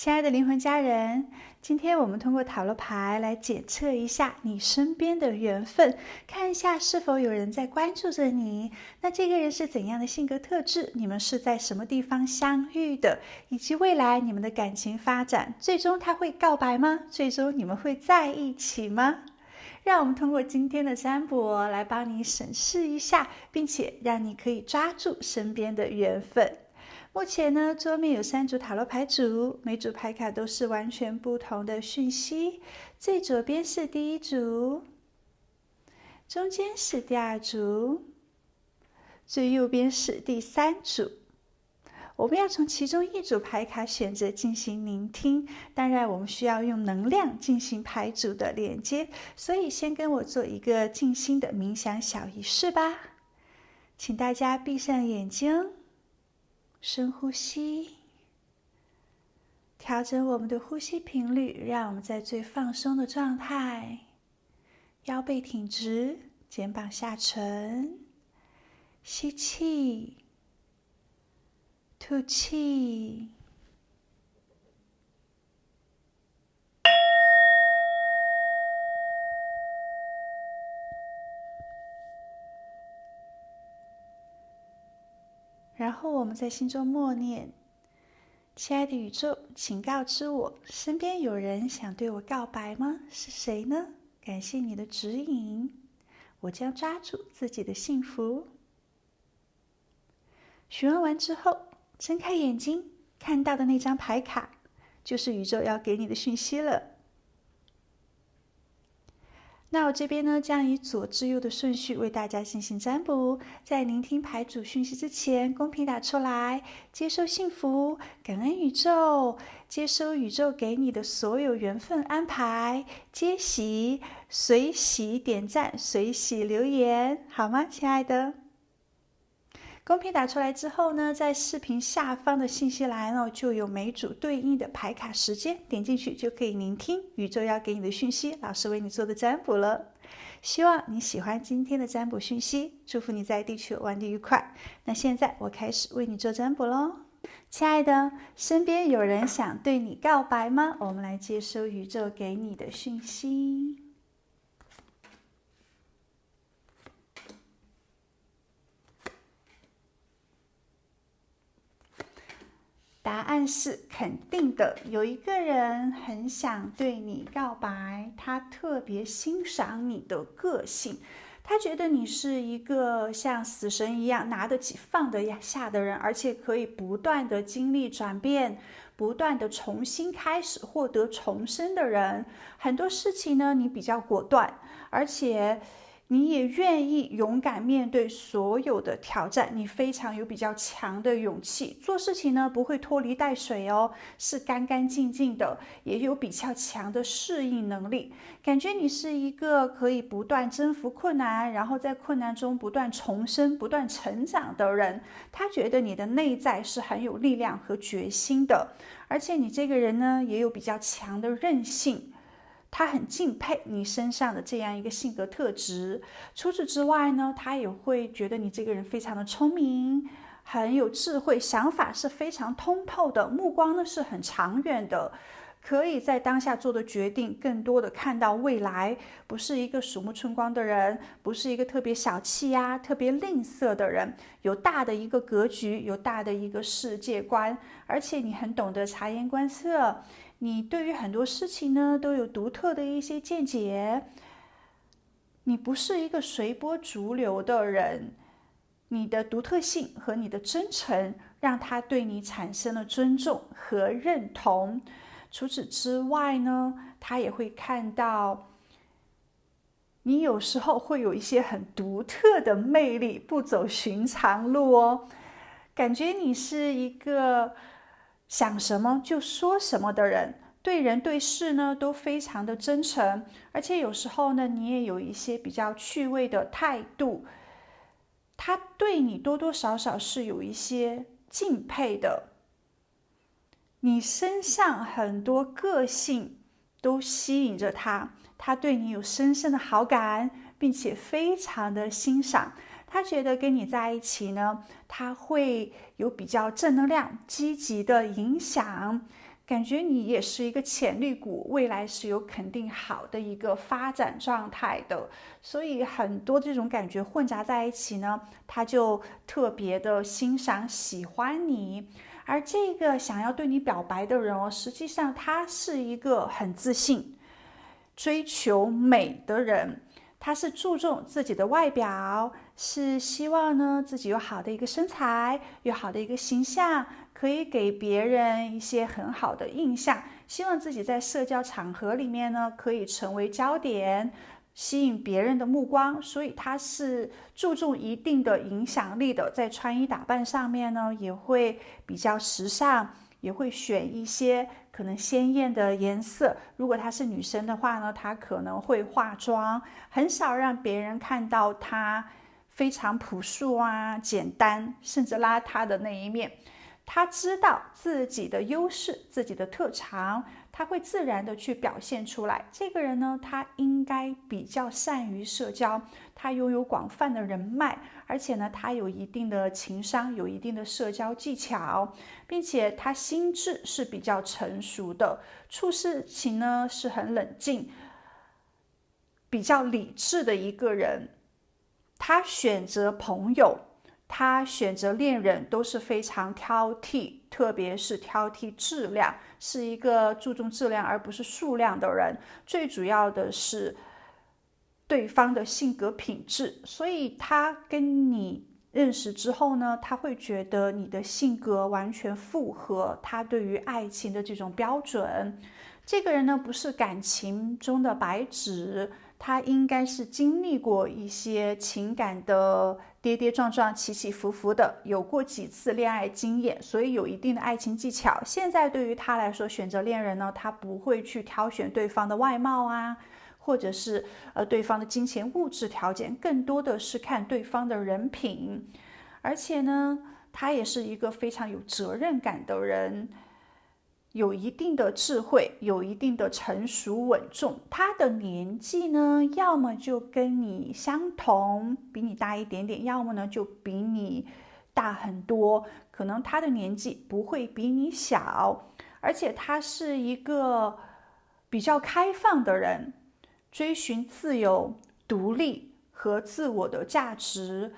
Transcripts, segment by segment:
亲爱的灵魂家人，今天我们通过塔罗牌来检测一下你身边的缘分，看一下是否有人在关注着你。那这个人是怎样的性格特质？你们是在什么地方相遇的？以及未来你们的感情发展，最终他会告白吗？最终你们会在一起吗？让我们通过今天的占卜来帮你审视一下，并且让你可以抓住身边的缘分。目前呢，桌面有3组塔罗牌组，每组牌卡都是完全不同的讯息。最左边是第1组，中间是第2组，最右边是第3组。我们要从其中1组牌卡选择进行聆听，当然我们需要用能量进行牌组的连接，所以先跟我做一个静心的冥想小仪式吧。请大家闭上眼睛，深呼吸，调整我们的呼吸频率，让我们在最放松的状态，腰背挺直，肩膀下沉，吸气，吐气。然后我们在心中默念：亲爱的宇宙，请告知我，身边有人想对我告白吗？是谁呢？感谢你的指引，我将抓住自己的幸福。询问完之后，睁开眼睛，看到的那张牌卡就是宇宙要给你的讯息了。那我这边呢，将以左至右的顺序为大家进行占卜。在聆听牌组讯息之前，公屏打出来，接受幸福，感恩宇宙，接收宇宙给你的所有缘分安排，接喜，随喜点赞，随喜留言，好吗，亲爱的？公屏打出来之后呢，在视频下方的信息栏就有每组对应的牌卡时间，点进去就可以聆听宇宙要给你的讯息，老师为你做的占卜了。希望你喜欢今天的占卜讯息，祝福你在地球玩得愉快。那现在我开始为你做占卜咯。亲爱的，身边有人想对你告白吗？我们来接收宇宙给你的讯息。答案是肯定的，有一个人很想对你告白，他特别欣赏你的个性，他觉得你是一个像死神一样拿得起放得下的人，而且可以不断的经历转变，不断的重新开始，获得重生的人。很多事情呢，你比较果断，而且你也愿意勇敢面对所有的挑战，你非常有比较强的勇气，做事情呢不会拖泥带水哦，是干干净净的，也有比较强的适应能力。感觉你是一个可以不断征服困难，然后在困难中不断重生、不断成长的人。他觉得你的内在是很有力量和决心的，而且你这个人呢也有比较强的韧性。他很敬佩你身上的这样一个性格特质。除此之外呢，他也会觉得你这个人非常的聪明，很有智慧，想法是非常通透的，目光呢是很长远的，可以在当下做的决定更多的看到未来，不是一个鼠目寸光的人，不是一个特别小气呀、特别吝啬的人，有大的一个格局，有大的一个世界观，而且你很懂得察言观色，你对于很多事情呢都有独特的一些见解，你不是一个随波逐流的人，你的独特性和你的真诚让他对你产生了尊重和认同。除此之外呢，他也会看到你有时候会有一些很独特的魅力，不走寻常路哦。感觉你是一个想什么就说什么的人，对人对事呢都非常的真诚，而且有时候呢你也有一些比较趣味的态度，他对你多多少少是有一些敬佩的。你身上很多个性都吸引着他，他对你有深深的好感，并且非常的欣赏。他觉得跟你在一起呢，他会有比较正能量、积极的影响。感觉你也是一个潜力股，未来是有肯定好的一个发展状态的。所以很多这种感觉混杂在一起呢，他就特别的欣赏喜欢你。而这个想要对你表白的人哦，实际上他是一个很自信、追求美的人，他是注重自己的外表，是希望呢自己有好的一个身材，有好的一个形象，可以给别人一些很好的印象，希望自己在社交场合里面呢可以成为焦点，吸引别人的目光，所以他是注重一定的影响力的。在穿衣打扮上面呢，也会比较时尚，也会选一些可能鲜艳的颜色。如果她是女生的话呢，她可能会化妆，很少让别人看到她非常朴素啊、简单，甚至邋遢的那一面。他知道自己的优势，自己的特长，他会自然的去表现出来。这个人呢，他应该比较善于社交，他拥有广泛的人脉，而且呢，他有一定的情商，有一定的社交技巧，并且他心智是比较成熟的，处事情呢是很冷静、比较理智的一个人。他选择朋友，他选择恋人都是非常挑剔，特别是挑剔质量，是一个注重质量而不是数量的人。最主要的是对方的性格品质，所以他跟你认识之后呢，他会觉得你的性格完全符合他对于爱情的这种标准。这个人呢，不是感情中的白纸，他应该是经历过一些情感的跌跌撞撞、起起伏伏的，有过几次恋爱经验，所以有一定的爱情技巧。现在对于他来说，选择恋人呢，他不会去挑选对方的外貌啊，或者是对方的金钱物质条件，更多的是看对方的人品。而且呢，他也是一个非常有责任感的人。有一定的智慧，有一定的成熟稳重。他的年纪呢，要么就跟你相同，比你大一点点，要么呢就比你大很多。可能他的年纪不会比你小，而且他是一个比较开放的人，追寻自由、独立和自我的价值。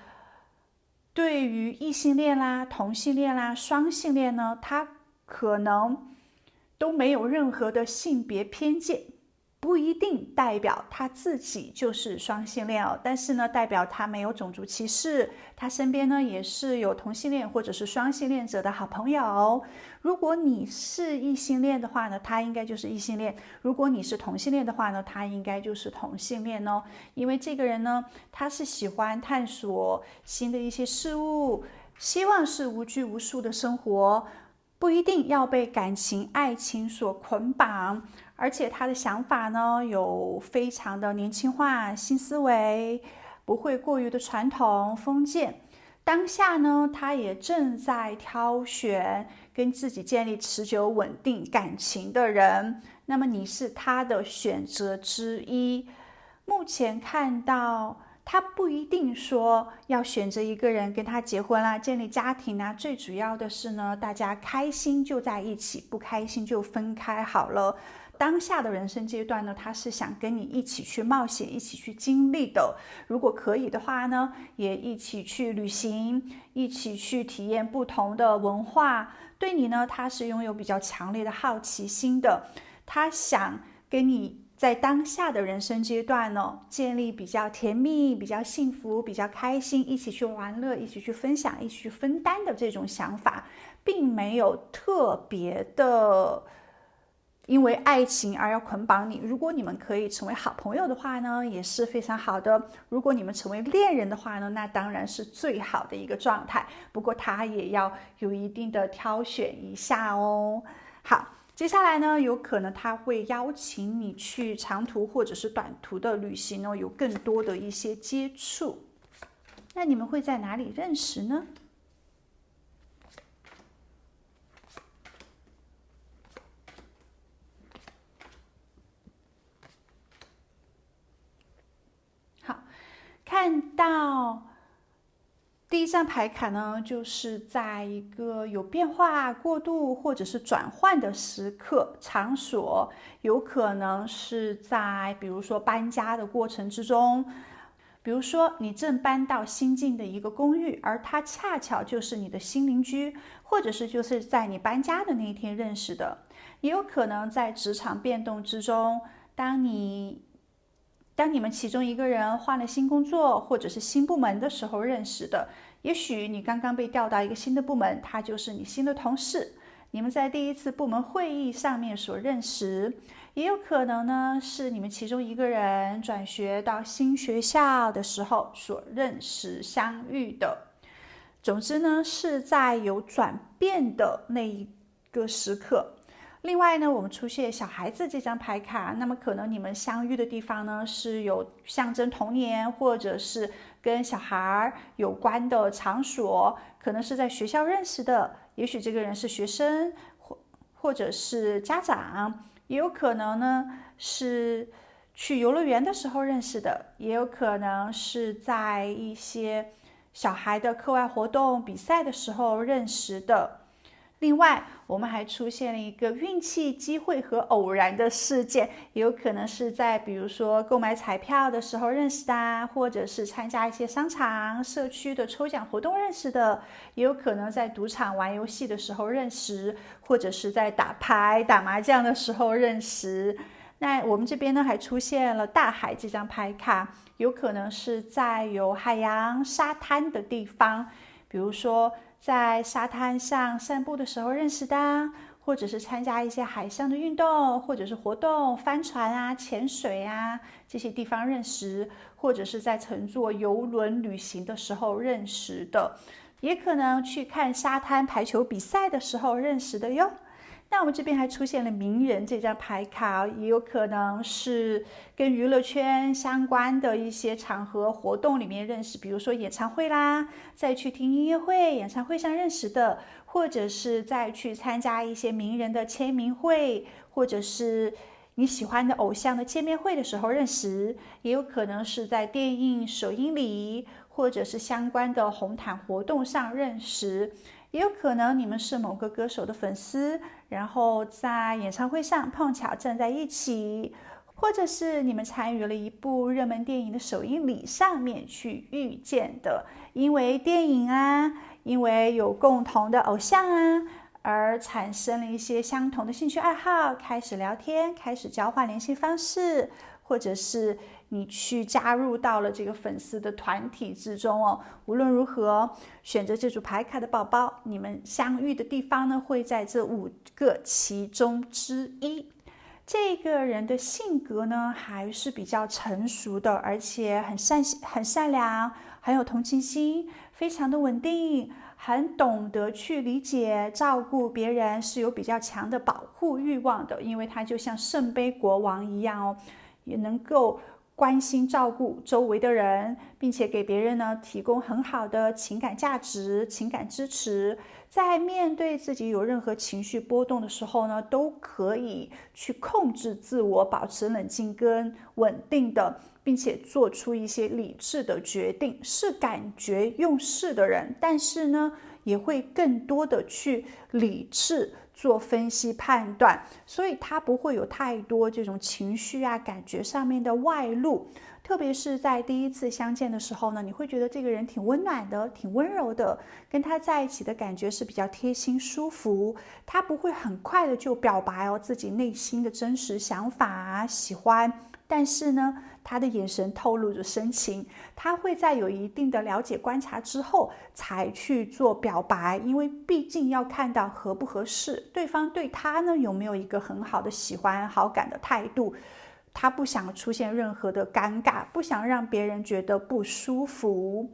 对于异性恋啦、同性恋啦、双性恋呢，他可能都没有任何的性别偏见，不一定代表他自己就是双性恋哦，但是呢，代表他没有种族歧视，他身边呢也是有同性恋或者是双性恋者的好朋友。如果你是异性恋的话呢，他应该就是异性恋；如果你是同性恋的话呢，他应该就是同性恋哦。因为这个人呢，他是喜欢探索新的一些事物，希望是无拘无束的生活。不一定要被感情、爱情所捆绑，而且他的想法呢，有非常的年轻化、新思维，不会过于的传统封建。当下呢，他也正在挑选跟自己建立持久稳定感情的人，那么你是他的选择之一。目前看到他不一定说要选择一个人跟他结婚啦，建立家庭啊，最主要的是呢，大家开心就在一起，不开心就分开好了。当下的人生阶段呢，他是想跟你一起去冒险，一起去经历的。如果可以的话呢，也一起去旅行，一起去体验不同的文化。对你呢，他是拥有比较强烈的好奇心的，他想跟你在当下的人生阶段呢，建立比较甜蜜、比较幸福、比较开心，一起去玩乐、一起去分享、一起去分担的这种想法，并没有特别的因为爱情而要捆绑你。如果你们可以成为好朋友的话呢，也是非常好的。如果你们成为恋人的话呢，那当然是最好的一个状态。不过他也要有一定的挑选一下哦。好。接下来呢，有可能他会邀请你去长途或者是短途的旅行哦，有更多的一些接触。那你们会在哪里认识呢？好，看到第一张牌卡呢，就是在一个有变化、过渡或者是转换的时刻、场所，有可能是在比如说搬家的过程之中，比如说你正搬到新进的一个公寓，而他恰巧就是你的新邻居，或者是就是在你搬家的那一天认识的，也有可能在职场变动之中，当你们其中一个人换了新工作或者是新部门的时候认识的，也许你刚刚被调到一个新的部门，他就是你新的同事，你们在第一次部门会议上面所认识，也有可能呢是你们其中一个人转学到新学校的时候所认识相遇的。总之呢，是在有转变的那一个时刻。另外呢，我们出现小孩子这张牌卡，那么可能你们相遇的地方呢，是有象征童年或者是跟小孩有关的场所，可能是在学校认识的，也许这个人是学生或者是家长，也有可能呢是去游乐园的时候认识的，也有可能是在一些小孩的课外活动比赛的时候认识的。另外，我们还出现了一个运气、机会和偶然的事件，也有可能是在比如说购买彩票的时候认识的，或者是参加一些商场、社区的抽奖活动认识的，也有可能在赌场玩游戏的时候认识，或者是在打牌、打麻将的时候认识。那我们这边呢还出现了大海这张牌卡，有可能是在有海洋、沙滩的地方，比如说在沙滩上散步的时候认识的，或者是参加一些海上的运动或者是活动，帆船啊、潜水啊这些地方认识，或者是在乘坐游轮旅行的时候认识的，也可能去看沙滩排球比赛的时候认识的哟。那我们这边还出现了名人这张牌卡，也有可能是跟娱乐圈相关的一些场合活动里面认识，比如说演唱会啦，再去听音乐会、演唱会上认识的，或者是再去参加一些名人的签名会，或者是你喜欢的偶像的见面会的时候认识，也有可能是在电影首映礼或者是相关的红毯活动上认识，也有可能你们是某个歌手的粉丝，然后在演唱会上碰巧站在一起，或者是你们参与了一部热门电影的首映礼上面去遇见的，因为电影啊，因为有共同的偶像啊，而产生了一些相同的兴趣爱好，开始聊天，开始交换联系方式，或者是你去加入到了这个粉丝的团体之中哦。无论如何，选择这组牌卡的宝宝，你们相遇的地方呢，会在这5个其中之一。这个人的性格呢，还是比较成熟的，而且很善良，很有同情心，非常的稳定，很懂得去理解、照顾别人，是有比较强的保护欲望的，因为他就像圣杯国王一样哦，也能够关心照顾周围的人，并且给别人呢提供很好的情感价值、情感支持。在面对自己有任何情绪波动的时候呢，都可以去控制自我，保持冷静跟稳定的，并且做出一些理智的决定。是感觉用事的人，但是呢，也会更多的去理智做分析判断，所以他不会有太多这种情绪啊、感觉上面的外露。特别是在第一次相见的时候呢，你会觉得这个人挺温暖的，挺温柔的，跟他在一起的感觉是比较贴心舒服。他不会很快的就表白自己内心的真实想法、喜欢，但是呢，他的眼神透露着深情，他会在有一定的了解观察之后才去做表白，因为毕竟要看到合不合适，对方对他呢有没有一个很好的喜欢好感的态度，他不想出现任何的尴尬，不想让别人觉得不舒服。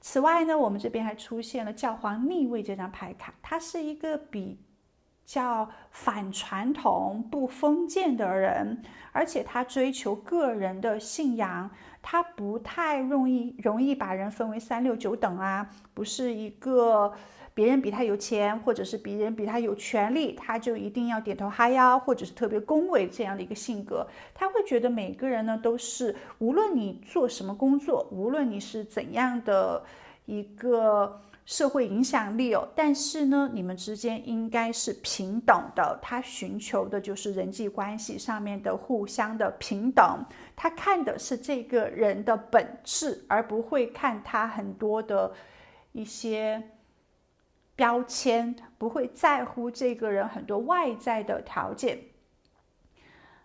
此外呢，我们这边还出现了教皇逆位这张牌卡，它是一个比较反传统、不封建的人，而且他追求个人的信仰，他不太容易把人分为3、6、9等啊，不是一个别人比他有钱，或者是别人比他有权利，他就一定要点头哈腰，或者是特别恭维这样的一个性格。他会觉得每个人呢都是，无论你做什么工作，无论你是怎样的一个社会影响力哦，但是呢，你们之间应该是平等的。他寻求的就是人际关系上面的互相的平等，他看的是这个人的本质，而不会看他很多的一些标签，不会在乎这个人很多外在的条件。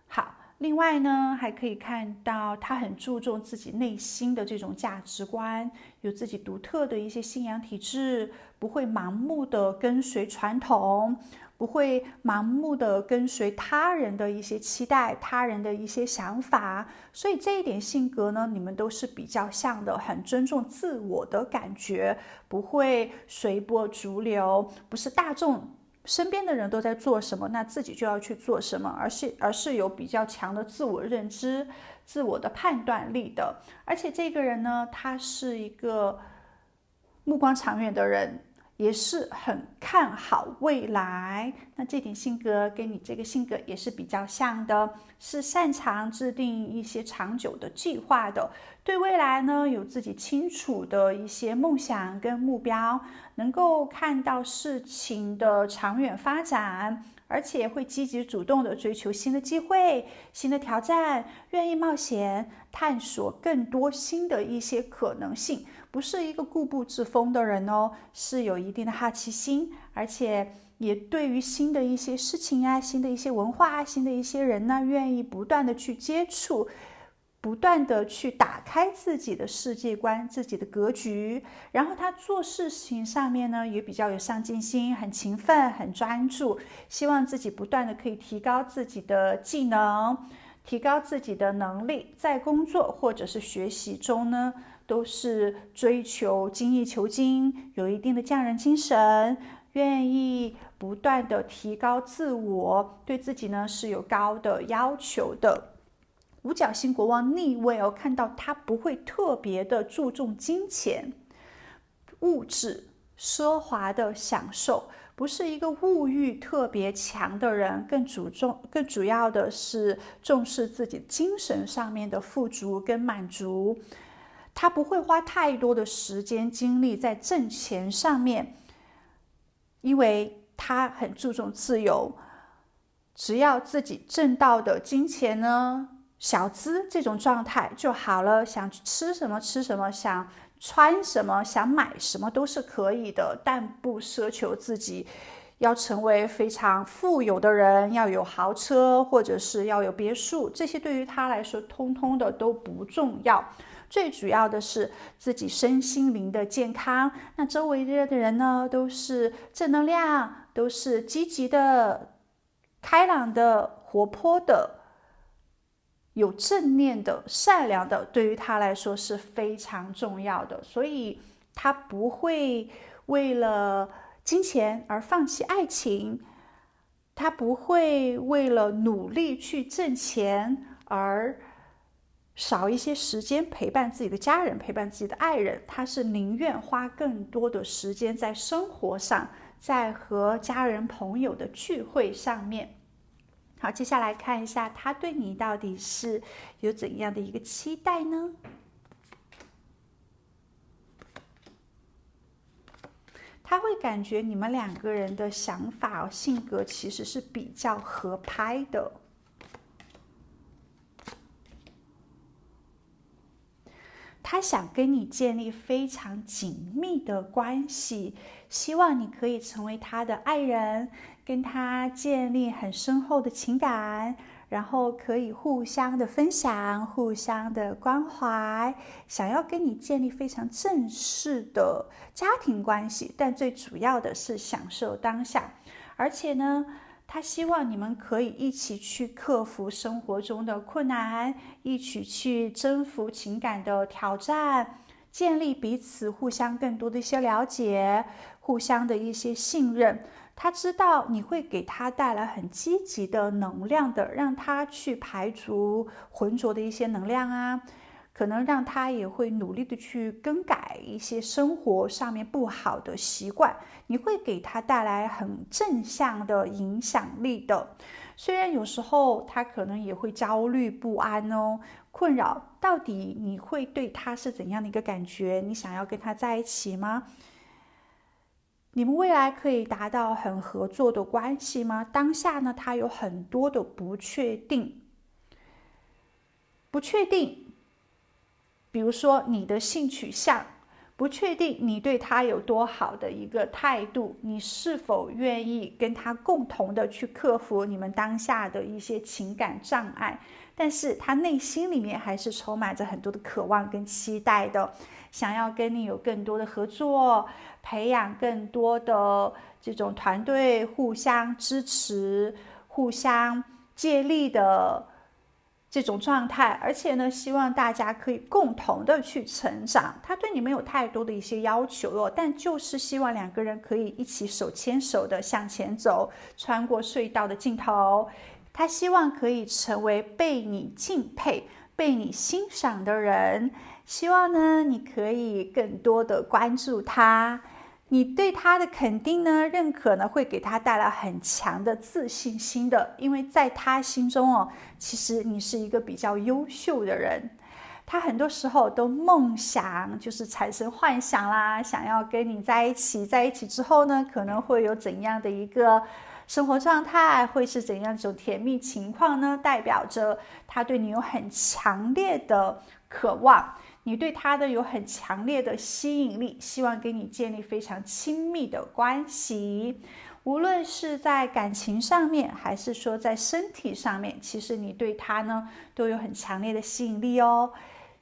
好，另外呢，还可以看到他很注重自己内心的这种价值观，有自己独特的一些信仰体制，不会盲目的跟随传统，不会盲目的跟随他人的一些期待，他人的一些想法。所以这一点性格呢，你们都是比较像的，很尊重自我的感觉，不会随波逐流，不是大众身边的人都在做什么，那自己就要去做什么，而是有比较强的自我认知、自我的判断力的。而且这个人呢，他是一个目光长远的人，也是很看好未来。那这点性格跟你这个性格也是比较像的，是擅长制定一些长久的计划的，对未来呢有自己清楚的一些梦想跟目标，能够看到事情的长远发展，而且会积极主动的追求新的机会、新的挑战，愿意冒险探索更多新的一些可能性。不是一个固步自封的人哦，是有一定的好奇心，而且也对于新的一些事情啊、新的一些文化啊、新的一些人呢，愿意不断的去接触，不断的去打开自己的世界观、自己的格局。然后他做事情上面呢，也比较有上进心，很勤奋、很专注，希望自己不断的可以提高自己的技能，提高自己的能力，在工作或者是学习中呢，都是追求精益求精，有一定的匠人精神，愿意不断的提高自我，对自己呢是有高的要求的。五角星国王逆位哦，看到他不会特别的注重金钱、物质、奢华的享受，不是一个物欲特别强的人，更主要的是重视自己精神上面的富足跟满足。他不会花太多的时间精力在挣钱上面，因为他很注重自由，只要自己挣到的金钱呢，小资这种状态就好了，想吃什么吃什么，想穿什么，想买什么都是可以的，但不奢求自己要成为非常富有的人，要有豪车或者是要有别墅，这些对于他来说通通的都不重要。最主要的是自己身心灵的健康，那周围的人呢，都是正能量，都是积极的、开朗的、活泼的、有正念的、善良的，对于他来说是非常重要的。所以他不会为了金钱而放弃爱情，他不会为了努力去挣钱而少一些时间陪伴自己的家人，陪伴自己的爱人，他是宁愿花更多的时间在生活上，在和家人朋友的聚会上面。好，接下来看一下他对你到底是有怎样的一个期待呢？他会感觉你们两个人的想法、性格其实是比较合拍的。他想跟你建立非常紧密的关系，希望你可以成为他的爱人，跟他建立很深厚的情感，然后可以互相的分享，互相的关怀，想要跟你建立非常正式的家庭关系，但最主要的是享受当下。而且呢，他希望你们可以一起去克服生活中的困难，一起去征服情感的挑战，建立彼此互相更多的一些了解，互相的一些信任。他知道你会给他带来很积极的能量的，让他去排除浑浊的一些能量啊，可能让他也会努力的去更改一些生活上面不好的习惯，你会给他带来很正向的影响力的。虽然有时候他可能也会焦虑不安哦，困扰到底你会对他是怎样的一个感觉？你想要跟他在一起吗？你们未来可以达到很合作的关系吗？当下呢，他有很多的不确定，比如说你的性取向，不确定你对他有多好的一个态度，你是否愿意跟他共同的去克服你们当下的一些情感障碍，但是他内心里面还是充满着很多的渴望跟期待的，想要跟你有更多的合作，培养更多的这种团队互相支持、互相借力的这种状态，而且呢，希望大家可以共同的去成长。他对你没有太多的一些要求哦，但就是希望两个人可以一起手牵手的向前走，穿过隧道的尽头。他希望可以成为被你敬佩、被你欣赏的人，希望呢，你可以更多的关注他。你对他的肯定呢、认可呢，会给他带来很强的自信心的，因为在他心中哦，其实你是一个比较优秀的人。他很多时候都梦想，就是产生幻想啦，想要跟你在一起，在一起之后呢，可能会有怎样的一个生活状态，会是怎样一种甜蜜情况呢？代表着他对你有很强烈的渴望。你对他的有很强烈的吸引力，希望跟你建立非常亲密的关系，无论是在感情上面，还是说在身体上面，其实你对他呢都有很强烈的吸引力哦，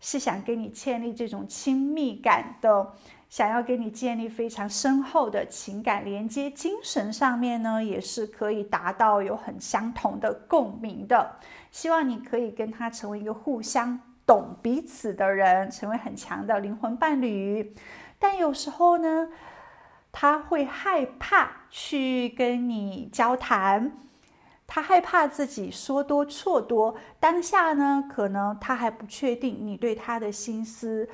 是想跟你建立这种亲密感的，想要跟你建立非常深厚的情感连接，精神上面呢也是可以达到有很相同的共鸣的，希望你可以跟他成为一个互相懂彼此的人，成为很强的灵魂伴侣。但有时候呢，他会害怕去跟你交谈，他害怕自己说多错多，当下呢，可能他还不确定你对他的心思，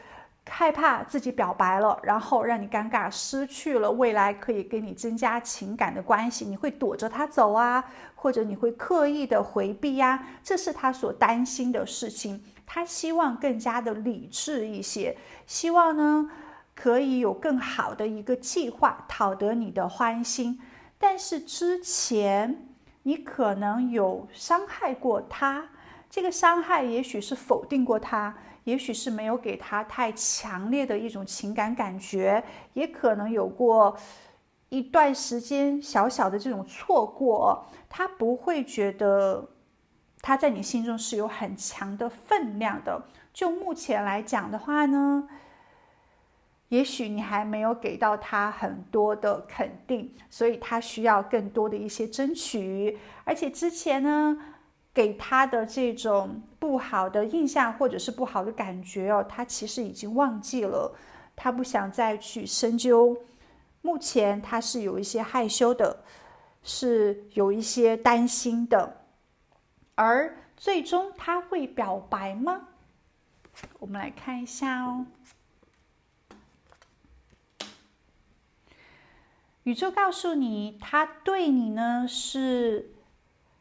害怕自己表白了，然后让你尴尬，失去了未来可以跟你增加情感的关系，你会躲着他走啊，或者你会刻意的回避啊，这是他所担心的事情。他希望更加的理智一些，希望呢可以有更好的一个计划，讨得你的欢心。但是之前你可能有伤害过他，这个伤害也许是否定过他，也许是没有给他太强烈的一种情感感觉，也可能有过一段时间小小的这种错过，他不会觉得他在你心中是有很强的分量的。就目前来讲的话呢，也许你还没有给到他很多的肯定，所以他需要更多的一些争取。而且之前呢，给他的这种不好的印象或者是不好的感觉哦，他其实已经忘记了，他不想再去深究。目前他是有一些害羞的，是有一些担心的。而最终他会表白吗？我们来看一下哦。宇宙告诉你，他对你呢是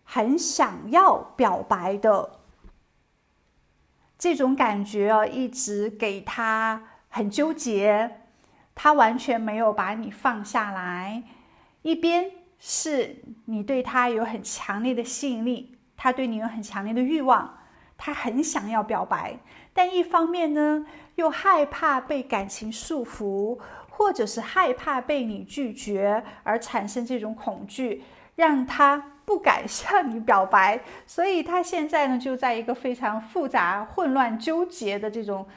很想要表白的，这种感觉啊，一直给他很纠结，他完全没有把你放下来。一边是你对他有很强烈的吸引力，他对你有很强烈的欲望，他很想要表白，但一方面呢，又害怕被感情束缚，或者是害怕被你拒绝而产生这种恐惧，让他不敢向你表白。所以他现在呢，就在一个非常复杂、混乱、纠结的这种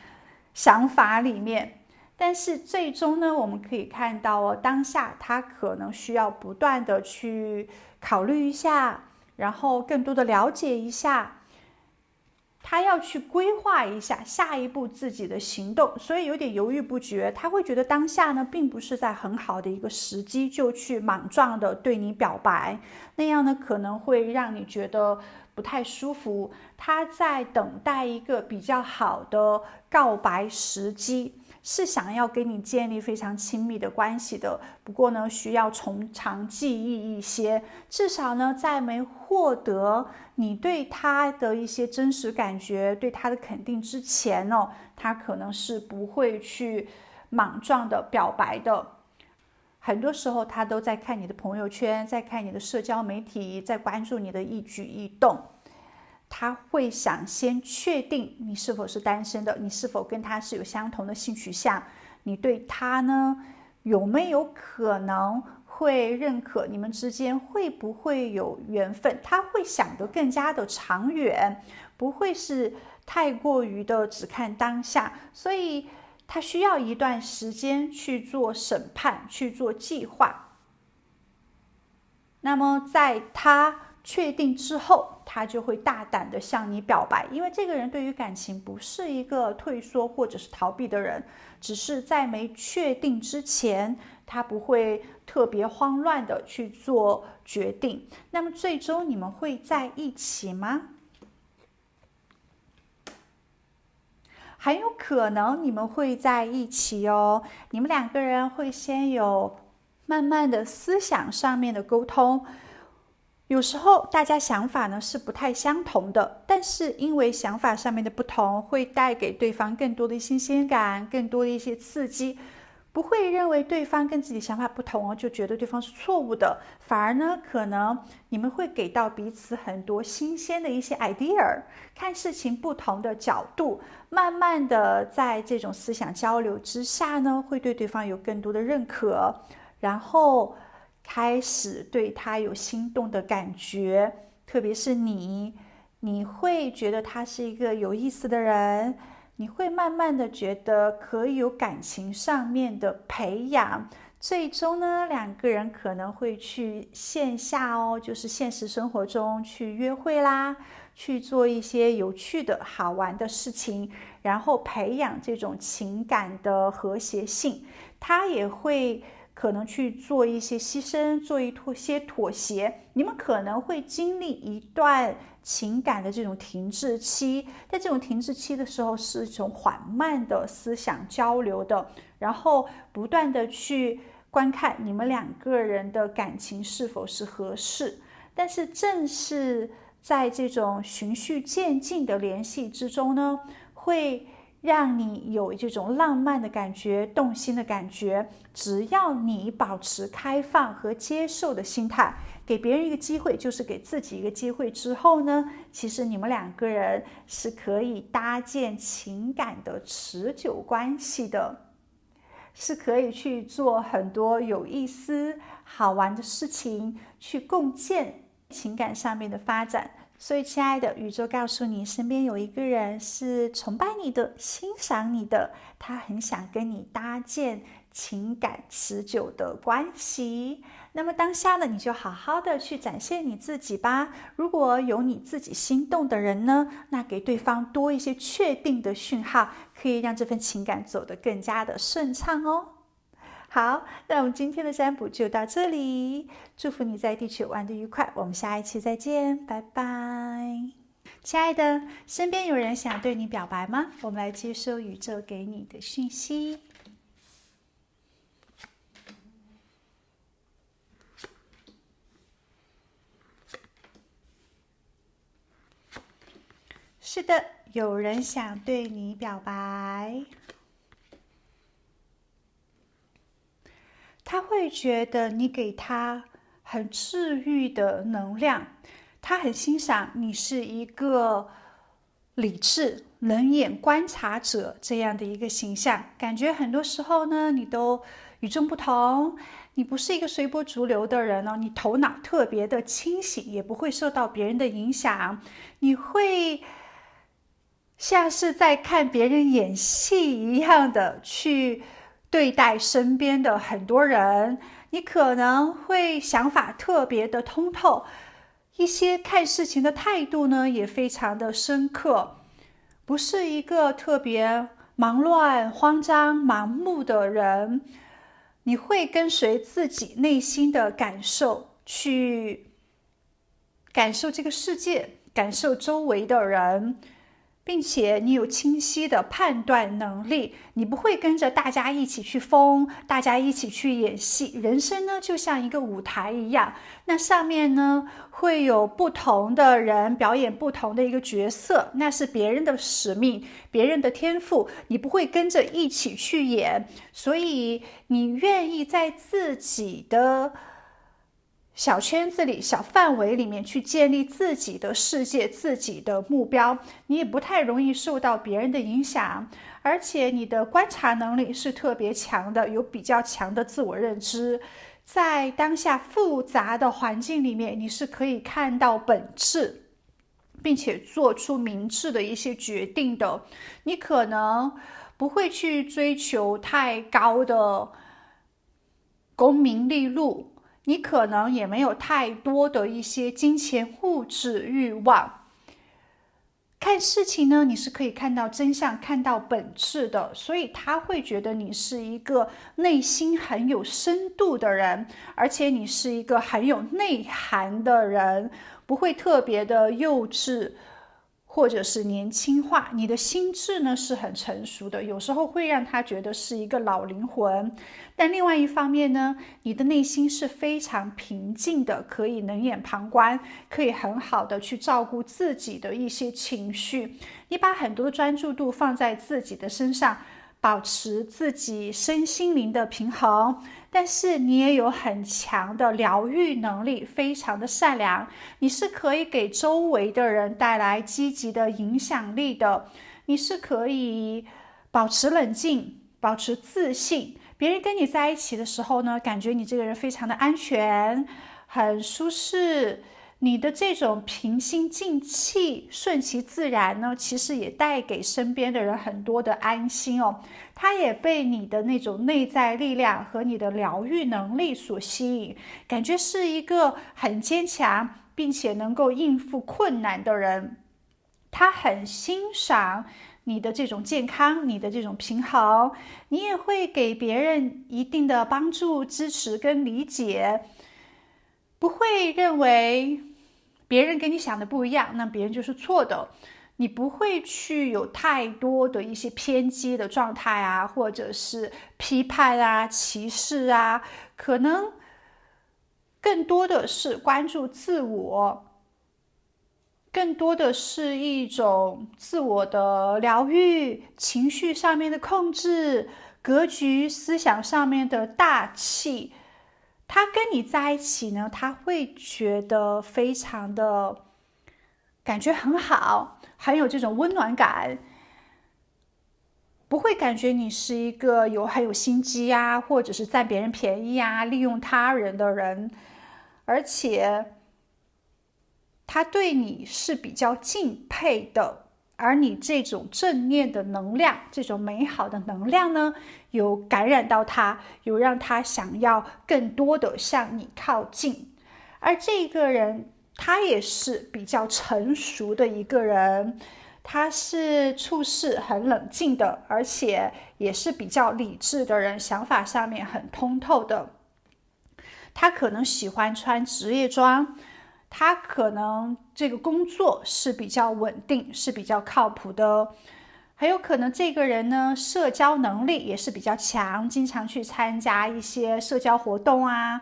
想法里面。但是最终呢，我们可以看到哦，当下他可能需要不断的去考虑一下，然后更多的了解一下，他要去规划一下下一步自己的行动，所以有点犹豫不决。他会觉得当下呢，并不是在很好的一个时机就去莽撞的对你表白，那样呢可能会让你觉得不太舒服。他在等待一个比较好的告白时机，是想要跟你建立非常亲密的关系的，不过呢，需要从长计议一些，至少呢，在没获得你对他的一些真实感觉、对他的肯定之前哦，他可能是不会去莽撞的表白的。很多时候，他都在看你的朋友圈，在看你的社交媒体，在关注你的一举一动。他会想先确定你是否是单身的，你是否跟他是有相同的性取向，你对他呢有没有可能会认可，你们之间会不会有缘分？他会想得更加的长远，不会是太过于的只看当下，所以他需要一段时间去做审判，去做计划。那么在他确定之后，他就会大胆的向你表白，因为这个人对于感情不是一个退缩或者是逃避的人，只是在没确定之前，他不会特别慌乱的去做决定。那么最终你们会在一起吗？很有可能你们会在一起哦，你们两个人会先有慢慢的思想上面的沟通。有时候大家想法呢是不太相同的，但是因为想法上面的不同，会带给对方更多的新鲜感，更多的一些刺激，不会认为对方跟自己想法不同就觉得对方是错误的，反而呢可能你们会给到彼此很多新鲜的一些 idea， 看事情不同的角度，慢慢的在这种思想交流之下呢，会对对方有更多的认可，然后开始对他有心动的感觉，特别是你会觉得他是一个有意思的人，你会慢慢的觉得可以有感情上面的培养，最终呢，两个人可能会去线下就是现实生活中去约会啦，去做一些有趣的好玩的事情，然后培养这种情感的和谐性。他也会可能去做一些牺牲，做一些妥协，你们可能会经历一段情感的这种停滞期，在这种停滞期的时候，是一种缓慢的思想交流的，然后不断的去观看你们两个人的感情是否是合适。但是正是在这种循序渐进的联系之中呢，会让你有这种浪漫的感觉，动心的感觉。只要你保持开放和接受的心态，给别人一个机会就是给自己一个机会之后呢，其实你们两个人是可以搭建情感的持久关系的，是可以去做很多有意思好玩的事情，去共建情感上面的发展。所以亲爱的，宇宙告诉你，身边有一个人是崇拜你的，欣赏你的，他很想跟你搭建情感持久的关系。那么当下呢，你就好好的去展现你自己吧。如果有你自己心动的人呢，那给对方多一些确定的讯号，可以让这份情感走得更加的顺畅哦。好，那我们今天的占卜就到这里，祝福你在地球玩得愉快，我们下一期再见，拜拜。亲爱的，身边有人想对你表白吗？我们来接收宇宙给你的讯息。是的，有人想对你表白。他会觉得你给他很治愈的能量，他很欣赏你是一个理智、冷眼观察者这样的一个形象，感觉很多时候呢，你都与众不同，你不是一个随波逐流的人哦，你头脑特别的清醒，也不会受到别人的影响，你会像是在看别人演戏一样的去对待身边的很多人，你可能会想法特别的通透，一些看事情的态度呢也非常的深刻，不是一个特别忙乱、慌张、盲目的人，你会跟随自己内心的感受，去感受这个世界，感受周围的人，并且你有清晰的判断能力，你不会跟着大家一起去疯，大家一起去演戏。人生呢就像一个舞台一样，那上面呢会有不同的人表演不同的一个角色，那是别人的使命，别人的天赋，你不会跟着一起去演，所以你愿意在自己的小圈子里、小范围里面去建立自己的世界、自己的目标，你也不太容易受到别人的影响，而且你的观察能力是特别强的，有比较强的自我认知，在当下复杂的环境里面，你是可以看到本质，并且做出明智的一些决定的。你可能不会去追求太高的功名利禄，你可能也没有太多的一些金钱物质欲望。看事情呢，你是可以看到真相、看到本质的，所以他会觉得你是一个内心很有深度的人，而且你是一个很有内涵的人，不会特别的幼稚或者是年轻化。你的心智呢是很成熟的，有时候会让他觉得是一个老灵魂，但另外一方面呢，你的内心是非常平静的，可以冷眼旁观，可以很好的去照顾自己的一些情绪。你把很多的专注度放在自己的身上，保持自己身心灵的平衡，但是你也有很强的疗愈能力，非常的善良，你是可以给周围的人带来积极的影响力的，你是可以保持冷静，保持自信，别人跟你在一起的时候呢，感觉你这个人非常的安全，很舒适。你的这种平心静气、顺其自然呢，其实也带给身边的人很多的安心哦。他也被你的那种内在力量和你的疗愈能力所吸引，感觉是一个很坚强，并且能够应付困难的人。他很欣赏你的这种健康，你的这种平衡，你也会给别人一定的帮助、支持跟理解，不会认为别人跟你想的不一样，那别人就是错的。你不会去有太多的一些偏激的状态啊，或者是批判啊、歧视啊，可能更多的是关注自我，更多的是一种自我的疗愈，情绪上面的控制，格局思想上面的大气。他跟你在一起呢，他会觉得非常的感觉很好，很有这种温暖感，不会感觉你是一个很有心机啊，或者是占别人便宜啊，利用他人的人，而且他对你是比较敬佩的，而你这种正面的能量，这种美好的能量呢，有感染到他，有让他想要更多的向你靠近。而这个人他也是比较成熟的一个人，他是处事很冷静的，而且也是比较理智的人，想法上面很通透的。他可能喜欢穿职业装，他可能这个工作是比较稳定，是比较靠谱的。还有可能这个人呢，社交能力也是比较强，经常去参加一些社交活动啊，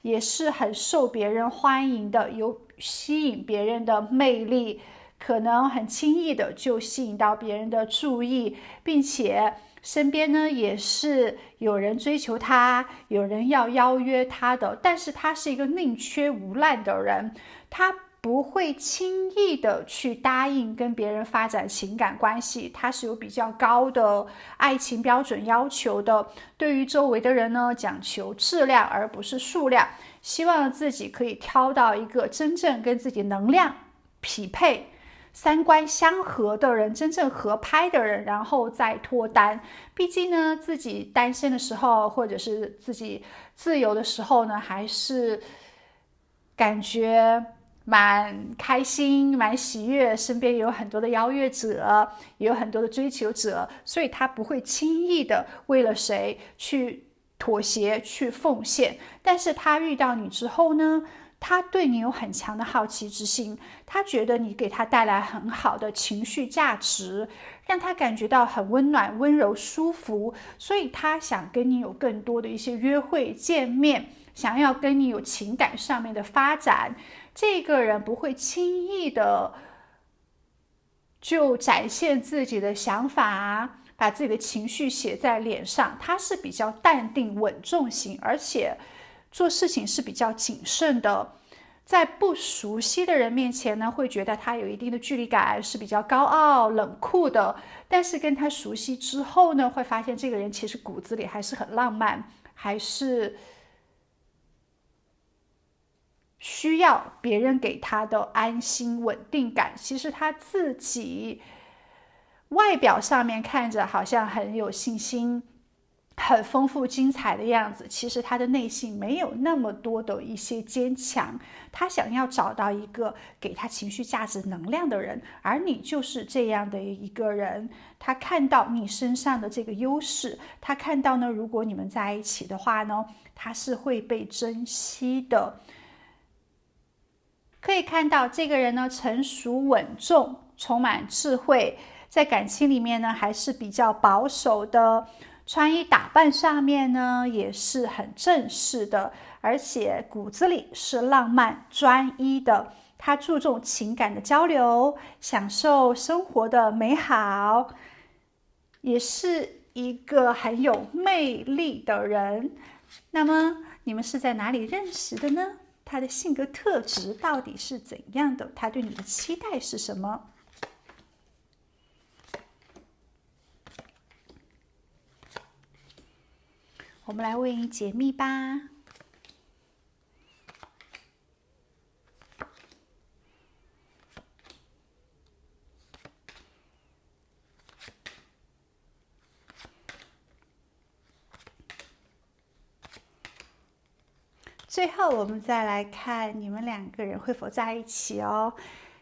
也是很受别人欢迎的，有吸引别人的魅力，可能很轻易的就吸引到别人的注意，并且身边呢也是有人追求他，有人要邀约他的，但是他是一个宁缺毋滥的人，他不会轻易的去答应跟别人发展情感关系，他是有比较高的爱情标准要求的。对于周围的人呢，讲求质量而不是数量，希望自己可以挑到一个真正跟自己能量匹配、三观相合的人，真正合拍的人，然后再脱单。毕竟呢，自己单身的时候，或者是自己自由的时候呢，还是感觉蛮开心、蛮喜悦，身边有很多的邀约者，也有很多的追求者，所以他不会轻易的为了谁去妥协、去奉献。但是他遇到你之后呢，他对你有很强的好奇之心，他觉得你给他带来很好的情绪价值，让他感觉到很温暖、温柔、舒服，所以他想跟你有更多的一些约会、见面，想要跟你有情感上面的发展。这个人不会轻易的就展现自己的想法，把自己的情绪写在脸上，他是比较淡定稳重型，而且做事情是比较谨慎的。在不熟悉的人面前呢，会觉得他有一定的距离感，是比较高傲冷酷的，但是跟他熟悉之后呢，会发现这个人其实骨子里还是很浪漫，还是需要别人给他的安心稳定感。其实他自己外表上面看着好像很有信心，很丰富精彩的样子，其实他的内心没有那么多的一些坚强，他想要找到一个给他情绪价值能量的人，而你就是这样的一个人。他看到你身上的这个优势，他看到呢，如果你们在一起的话呢，他是会被珍惜的。可以看到这个人呢，成熟稳重，充满智慧，在感情里面呢还是比较保守的，穿衣打扮上面呢也是很正式的，而且骨子里是浪漫专一的。他注重情感的交流，享受生活的美好，也是一个很有魅力的人。那么你们是在哪里认识的呢？他的性格特质到底是怎样的？他对你的期待是什么？我们来为你解密吧。最后我们再来看你们两个人会否在一起哦，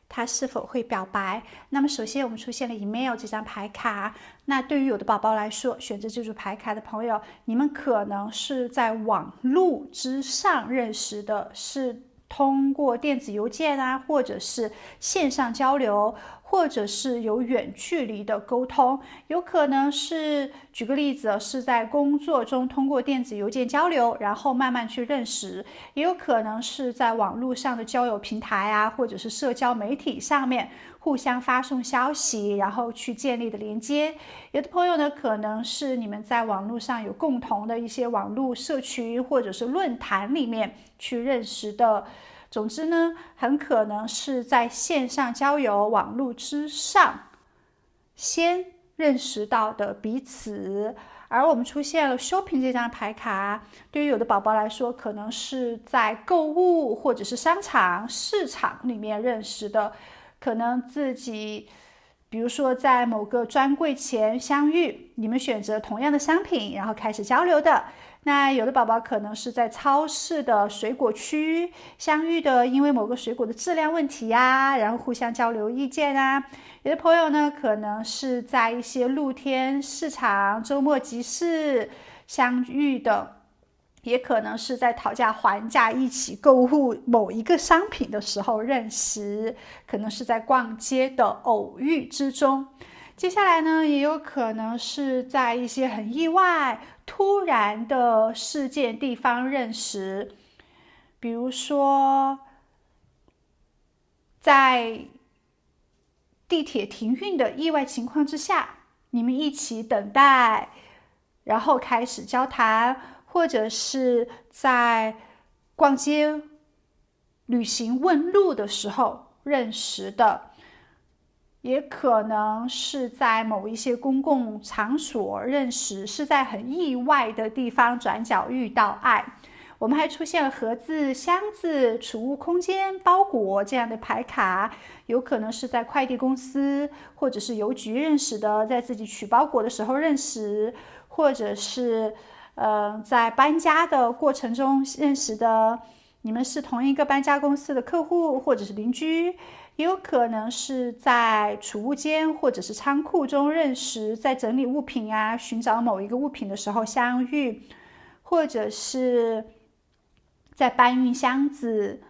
他是否会表白。那么首先我们出现了 email 这张牌卡，那对于有的宝宝来说，选择这组牌卡的朋友，你们可能是在网络之上认识的，是通过电子邮件啊，或者是线上交流，或者是有远距离的沟通，有可能是举个例子，是在工作中通过电子邮件交流，然后慢慢去认识，也有可能是在网络上的交友平台啊，或者是社交媒体上面互相发送消息，然后去建立的连接。有的朋友呢，可能是你们在网络上有共同的一些网络社群或者是论坛里面去认识的。总之呢，很可能是在线上交友网络之上先认识到的彼此。而我们出现了 shopping 这张牌卡，对于有的宝宝来说，可能是在购物或者是商场市场里面认识的，可能自己比如说在某个专柜前相遇，你们选择同样的商品，然后开始交流的。那有的宝宝可能是在超市的水果区相遇的，因为某个水果的质量问题啊，然后互相交流意见啊。有的朋友呢，可能是在一些露天市场、周末集市相遇的，也可能是在讨价还价一起购物某一个商品的时候认识，可能是在逛街的偶遇之中。接下来呢，也有可能是在一些很意外、突然的事件地方认识，比如说在地铁停运的意外情况之下，你们一起等待，然后开始交谈，或者是在逛街、旅行问路的时候认识的。也可能是在某一些公共场所认识，是在很意外的地方转角遇到爱。我们还出现了盒子、箱子、储物空间、包裹这样的牌卡，有可能是在快递公司或者是邮局认识的，在自己取包裹的时候认识，或者是在搬家的过程中认识的，你们是同一个搬家公司的客户或者是邻居。也有可能是在储物间或者是仓库中认识，在整理物品啊，寻找某一个物品的时候相遇，或者是在搬运箱子，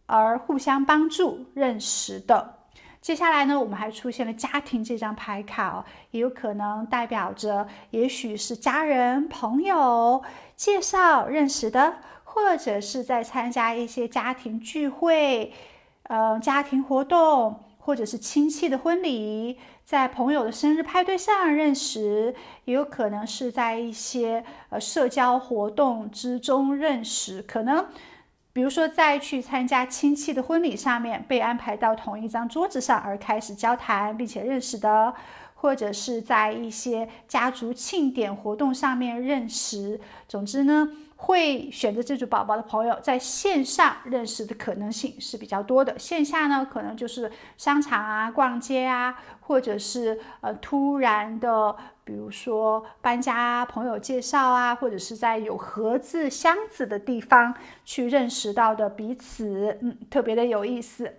而互相帮助认识的。接下来呢，我们还出现了家庭这张牌卡也有可能代表着也许是家人朋友介绍认识的，或者是在参加一些家庭聚会家庭活动，或者是亲戚的婚礼，在朋友的生日派对上认识，也有可能是在一些社交活动之中认识，可能比如说在去参加亲戚的婚礼上面被安排到同一张桌子上而开始交谈并且认识的，或者是在一些家族庆典活动上面认识。总之呢，会选择这组宝宝的朋友在线上认识的可能性是比较多的，线下呢可能就是商场啊、逛街啊，或者是突然的比如说搬家朋友介绍啊，或者是在有盒子箱子的地方去认识到的彼此，特别的有意思。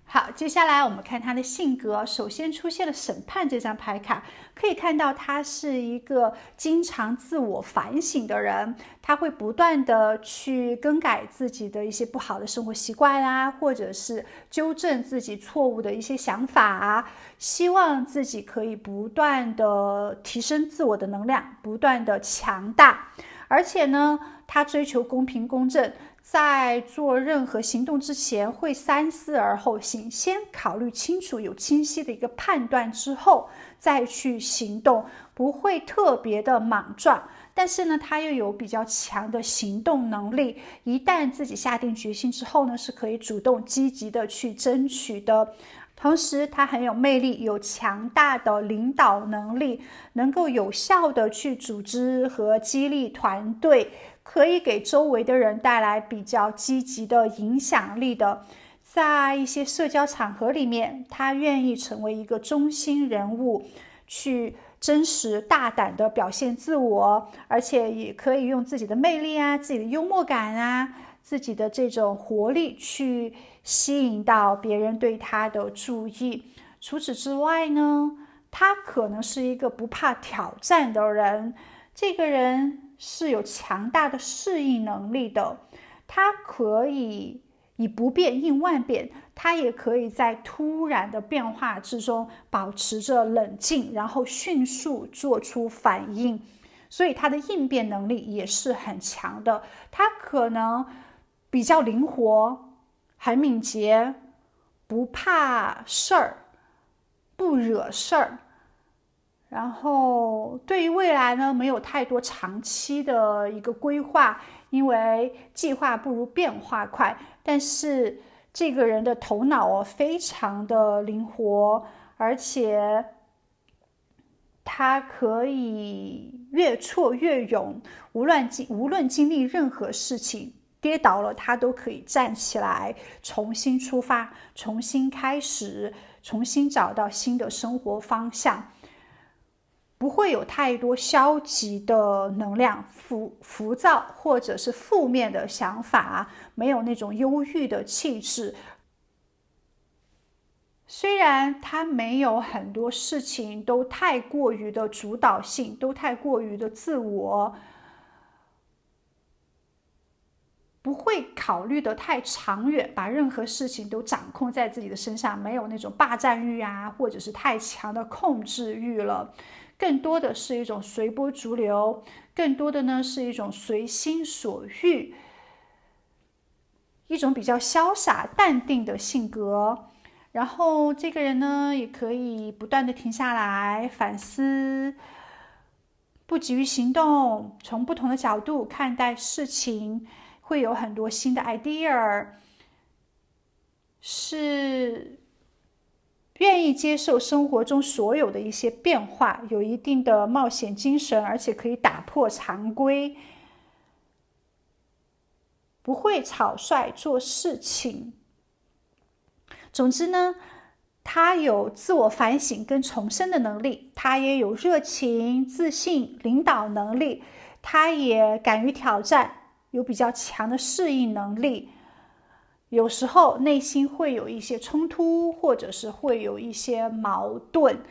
好，接下来我们看他的性格。首先出现了审判这张牌卡，可以看到他是一个经常自我反省的人，他会不断的去更改自己的一些不好的生活习惯啊，或者是纠正自己错误的一些想法，希望自己可以不断的提升自我的能量，不断的强大。而且呢，他追求公平公正，在做任何行动之前会三思而后行，先考虑清楚，有清晰的一个判断之后再去行动，不会特别的莽撞。但是呢，他又有比较强的行动能力，一旦自己下定决心之后呢，是可以主动积极的去争取的。同时他很有魅力，有强大的领导能力，能够有效的去组织和激励团队，可以给周围的人带来比较积极的影响力的。在一些社交场合里面，他愿意成为一个中心人物，去真实大胆的表现自我，而且也可以用自己的魅力啊、自己的幽默感啊、自己的这种活力去吸引到别人对他的注意。除此之外呢，他可能是一个不怕挑战的人，这个人是有强大的适应能力的，他可以以不变应万变，他也可以在突然的变化之中保持着冷静，然后迅速做出反应，所以他的应变能力也是很强的。他可能比较灵活，很敏捷，不怕事儿，不惹事儿。然后对于未来呢，没有太多长期的一个规划，因为计划不如变化快。但是这个人的头脑非常的灵活，而且他可以越挫越勇，无论经历任何事情，跌倒了他都可以站起来，重新出发，重新开始，重新找到新的生活方向。不会有太多消极的能量、浮躁或者是负面的想法，没有那种忧郁的气质。虽然他没有很多事情都太过于的主导性，都太过于的自我，不会考虑的太长远，把任何事情都掌控在自己的身上，没有那种霸占欲啊，或者是太强的控制欲了。更多的是一种随波逐流，更多的呢是一种随心所欲，一种比较潇洒淡定的性格。然后这个人呢也可以不断的停下来反思，不急于行动，从不同的角度看待事情，会有很多新的 idea， 是愿意接受生活中所有的一些变化，有一定的冒险精神，而且可以打破常规，不会草率做事情。总之呢，他有自我反省跟重生的能力，他也有热情、自信、领导能力，他也敢于挑战，有比较强的适应能力。有时候内心会有一些冲突，或者是会有一些矛盾，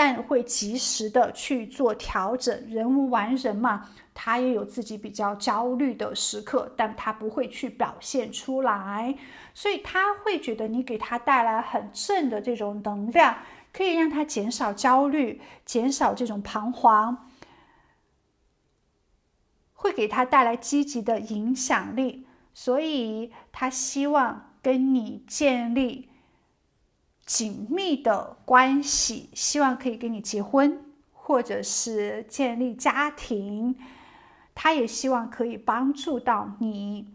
但会及时的去做调整。人无完人嘛，他也有自己比较焦虑的时刻，但他不会去表现出来，所以他会觉得你给他带来很正的这种能量，可以让他减少焦虑，减少这种彷徨，会给他带来积极的影响力，所以他希望跟你建立紧密的关系，希望可以跟你结婚，或者是建立家庭。他也希望可以帮助到你，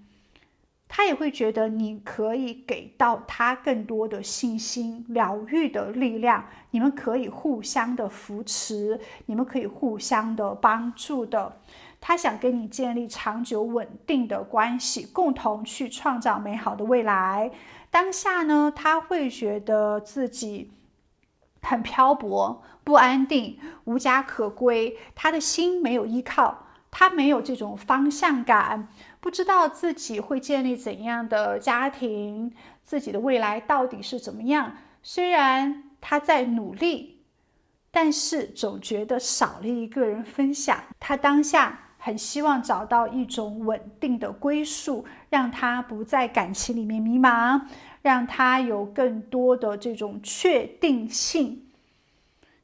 他也会觉得你可以给到他更多的信心、疗愈的力量，你们可以互相的扶持，你们可以互相的帮助的。他想跟你建立长久稳定的关系，共同去创造美好的未来。当下呢，他会觉得自己很漂泊、不安定、无家可归，他的心没有依靠，他没有这种方向感，不知道自己会建立怎样的家庭，自己的未来到底是怎么样。虽然他在努力，但是总觉得少了一个人分享。他当下很希望找到一种稳定的归宿，让他不在感情里面迷茫，让他有更多的这种确定性。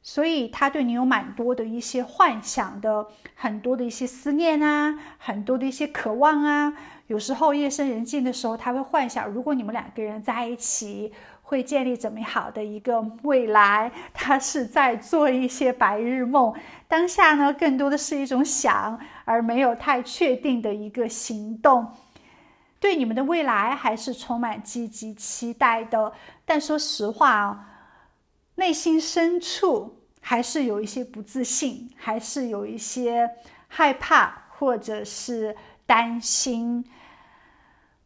所以他对你有蛮多的一些幻想的，很多的一些思念啊，很多的一些渴望啊。有时候夜深人静的时候，他会幻想如果你们两个人在一起会建立怎么好的一个未来，他是在做一些白日梦。当下呢，更多的是一种想，而没有太确定的一个行动。对你们的未来还是充满积极期待的，但说实话内心深处还是有一些不自信，还是有一些害怕或者是担心。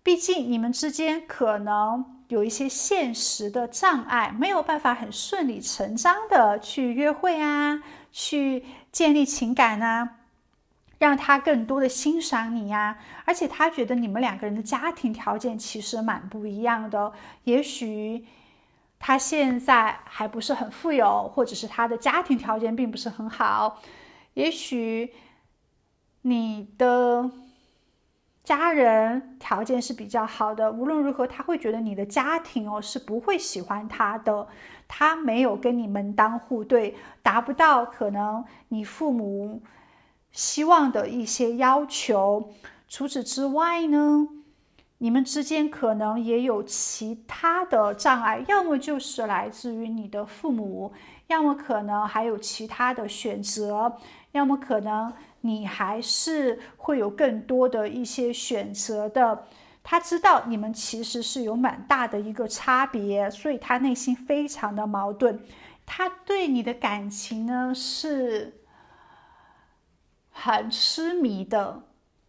毕竟你们之间可能有一些现实的障碍，没有办法很顺理成章的去约会啊，去建立情感啊，让他更多的欣赏你啊。而且他觉得你们两个人的家庭条件其实蛮不一样的，也许他现在还不是很富有，或者是他的家庭条件并不是很好，也许你的家人条件是比较好的，无论如何他会觉得你的家庭是不会喜欢他的，他没有跟你门当户对，达不到可能你父母希望的一些要求。除此之外呢，你们之间可能也有其他的障碍，要么就是来自于你的父母，要么可能还有其他的选择，要么可能你还是会有更多的一些选择的。他知道你们其实是有蛮大的一个差别，所以他内心非常的矛盾。他对你的感情呢是很痴迷的，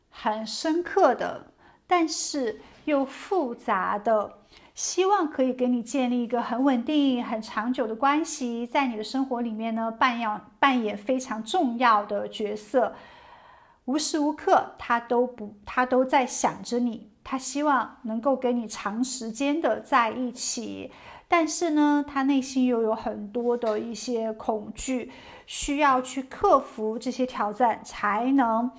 很深刻的，但是又复杂的，希望可以给你建立一个很稳定、很长久的关系，在你的生活里面呢扮演非常重要的角色，无时无刻他都在想着你，他希望能够跟你长时间的在一起。但是呢，他内心又有很多的一些恐惧，需要去克服这些挑战，才能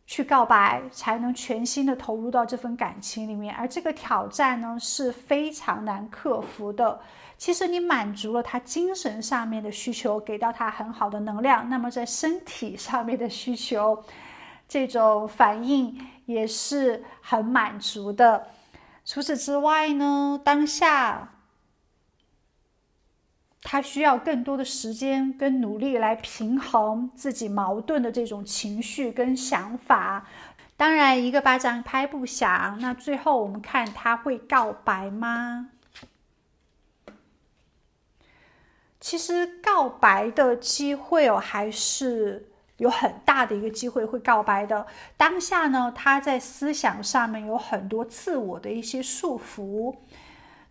去告白，才能全心的投入到这份感情里面。而这个挑战呢是非常难克服的。其实你满足了他精神上面的需求，给到他很好的能量，那么在身体上面的需求，这种反应也是很满足的。除此之外呢，当下他需要更多的时间跟努力来平衡自己矛盾的这种情绪跟想法。当然一个巴掌拍不响，那最后我们看他会告白吗？其实告白的机会还是有很大的一个机会会告白的。当下呢，他在思想上面有很多自我的一些束缚，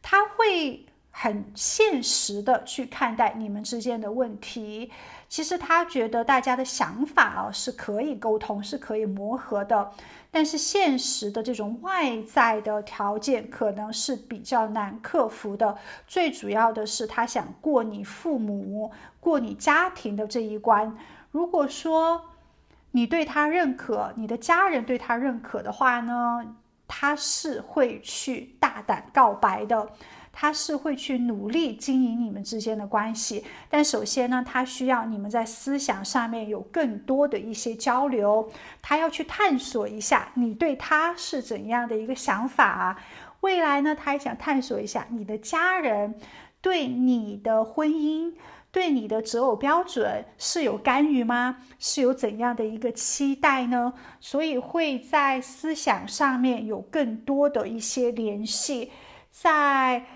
他会很现实的去看待你们之间的问题。其实他觉得大家的想法是可以沟通，是可以磨合的，但是现实的这种外在的条件可能是比较难克服的。最主要的是他想过你父母、过你家庭的这一关。如果说你对他认可，你的家人对他认可的话呢，他是会去大胆告白的，他是会去努力经营你们之间的关系。但首先呢，他需要你们在思想上面有更多的一些交流，他要去探索一下你对他是怎样的一个想法。未来呢，他也想探索一下你的家人对你的婚姻、对你的择偶标准是有干预吗？是有怎样的一个期待呢？所以会在思想上面有更多的一些联系，在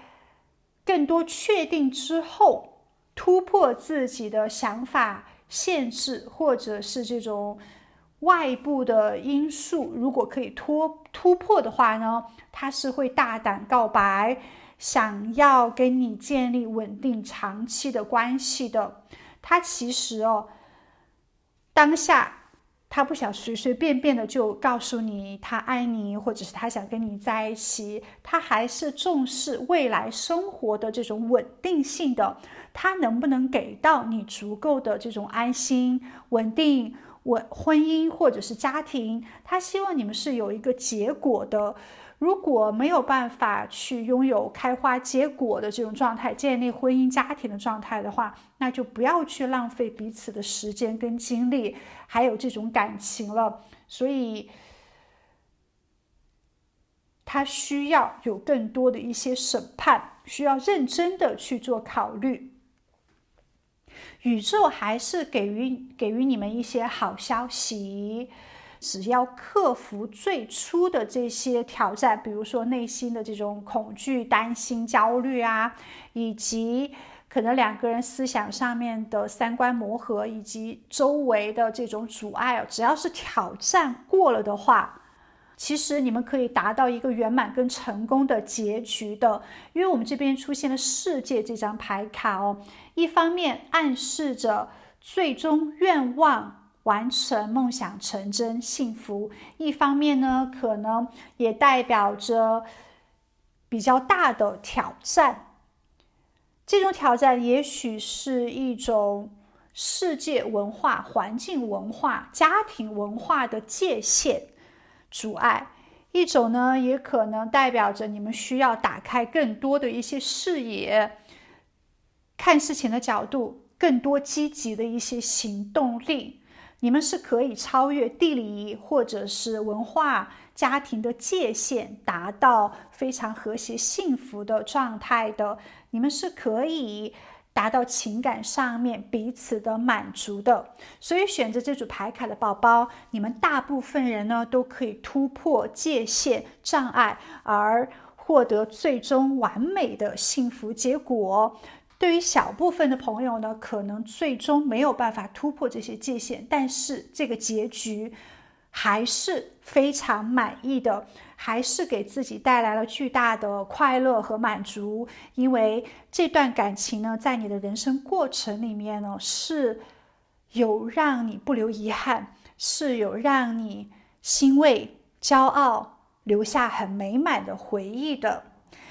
更多确定之后，突破自己的想法限制，或者是这种外部的因素，如果可以突破的话呢，他是会大胆告白，想要跟你建立稳定长期的关系的。他其实当下他不想随随便便的就告诉你他爱你，或者是他想跟你在一起，他还是重视未来生活的这种稳定性的。他能不能给到你足够的这种安心、稳定、婚姻或者是家庭，他希望你们是有一个结果的。如果没有办法去拥有开花结果的这种状态，建立婚姻家庭的状态的话，那就不要去浪费彼此的时间跟精力，还有这种感情了。所以他需要有更多的一些审判，需要认真的去做考虑。宇宙还是给予你们一些好消息，只要克服最初的这些挑战，比如说内心的这种恐惧、担心、焦虑以及可能两个人思想上面的三观磨合，以及周围的这种阻碍，只要是挑战过了的话，其实你们可以达到一个圆满跟成功的结局的。因为我们这边出现了世界这张牌卡一方面暗示着最终愿望完成、梦想成真、幸福，一方面呢可能也代表着比较大的挑战。这种挑战也许是一种世界文化、环境文化、家庭文化的界限阻碍，一种呢也可能代表着你们需要打开更多的一些视野，看事情的角度，更多积极的一些行动力。你们是可以超越地理或者是文化、家庭的界限，达到非常和谐幸福的状态的。你们是可以达到情感上面彼此的满足的。所以选择这组牌卡的宝宝，你们大部分人呢都可以突破界限障碍，而获得最终完美的幸福结果。对于小部分的朋友呢，可能最终没有办法突破这些界限，但是这个结局还是非常满意的，还是给自己带来了巨大的快乐和满足。因为这段感情呢，在你的人生过程里面呢，是有让你不留遗憾，是有让你欣慰、骄傲，留下很美满的回忆的。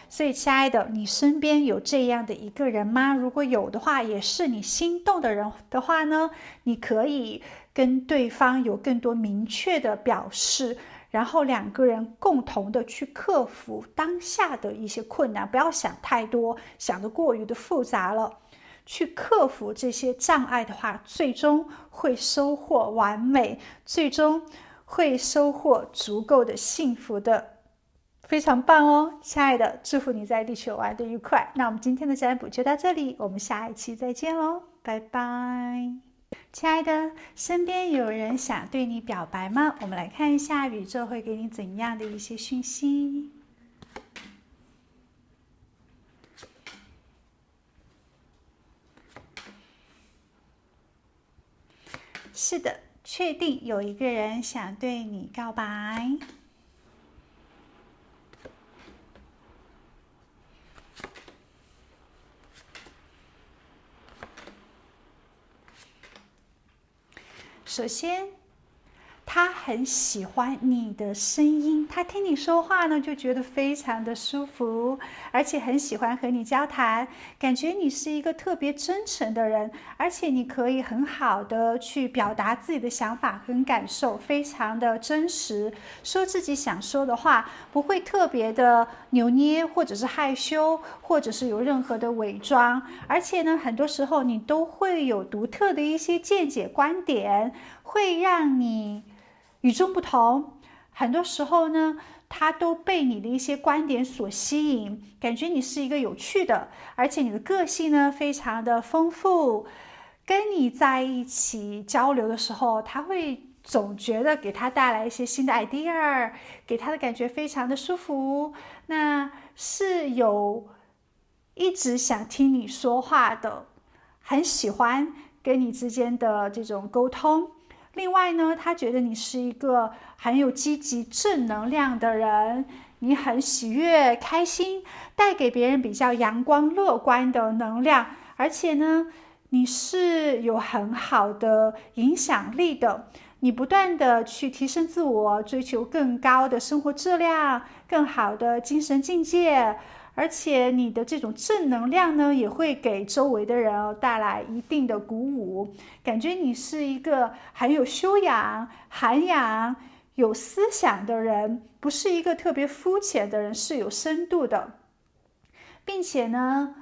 所以亲爱的，你身边有这样的一个人吗？如果有的话，也是你心动的人的话呢，你可以跟对方有更多明确的表示，然后两个人共同的去克服当下的一些困难，不要想太多，想得过于的复杂了。去克服这些障碍的话，最终会收获完美，最终会收获足够的幸福的。非常棒哦，亲爱的，祝福你在地球玩得愉快。那我们今天的占卜就到这里，我们下一期再见喽，拜拜。亲爱的，身边有人想对你表白吗？我们来看一下宇宙会给你怎样的一些讯息。是的，确定有一个人想对你告白。首先，他很喜欢你的声音，他听你说话呢，就觉得非常的舒服，而且很喜欢和你交谈，感觉你是一个特别真诚的人，而且你可以很好的去表达自己的想法和感受，非常的真实，说自己想说的话，不会特别的扭捏，或者是害羞，或者是有任何的伪装，而且呢，很多时候你都会有独特的一些见解观点，会让你与众不同，很多时候呢，他都被你的一些观点所吸引，感觉你是一个有趣的，而且你的个性呢非常的丰富，跟你在一起交流的时候，他会总觉得给他带来一些新的 idea， 给他的感觉非常的舒服，那是有一直想听你说话的，很喜欢跟你之间的这种沟通。另外呢，他觉得你是一个很有积极正能量的人，你很喜悦开心，带给别人比较阳光乐观的能量，而且呢，你是有很好的影响力的，你不断的去提升自我，追求更高的生活质量，更好的精神境界，而且你的这种正能量呢，也会给周围的人带来一定的鼓舞，感觉你是一个很有修养、涵养、有思想的人，不是一个特别肤浅的人，是有深度的，并且呢，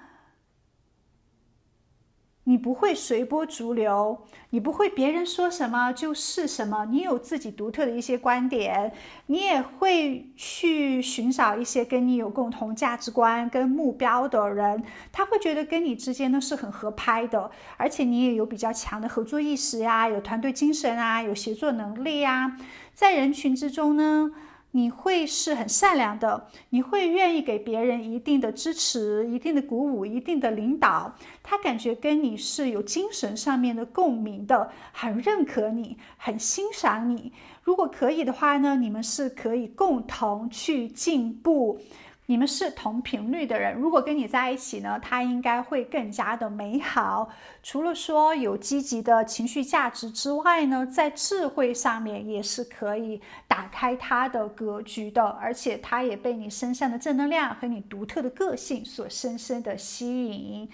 你不会随波逐流，你不会别人说什么就是什么，你有自己独特的一些观点，你也会去寻找一些跟你有共同价值观跟目标的人，他会觉得跟你之间呢是很合拍的，而且你也有比较强的合作意识呀，有团队精神啊，有协作能力啊，在人群之中呢，你会是很善良的，你会愿意给别人一定的支持，一定的鼓舞，一定的领导，他感觉跟你是有精神上面的共鸣的，很认可你，很欣赏你，如果可以的话呢，你们是可以共同去进步，你们是同频率的人，如果跟你在一起呢，他应该会更加的美好。除了说有积极的情绪价值之外呢，在智慧上面也是可以打开他的格局的，而且他也被你身上的正能量和你独特的个性所深深的吸引。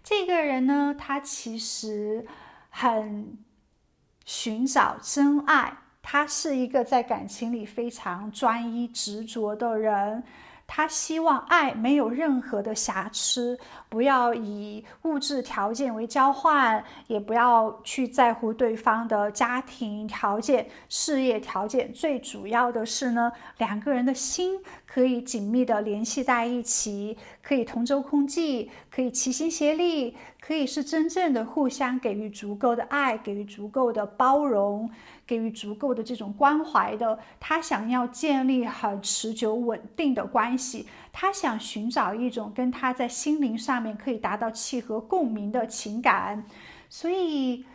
这个人呢，他其实很寻找真爱，他是一个在感情里非常专一执着的人，他希望爱没有任何的瑕疵，不要以物质条件为交换，也不要去在乎对方的家庭条件、事业条件，最主要的是呢，两个人的心可以紧密的联系在一起，可以同舟共济，可以齐心协力，可以是真正的互相给予足够的爱，给予足够的包容，给予足够的这种关怀的。他想要建立很持久稳定的关系，他想寻找一种跟他在心灵上面可以达到契合共鸣的情感，所以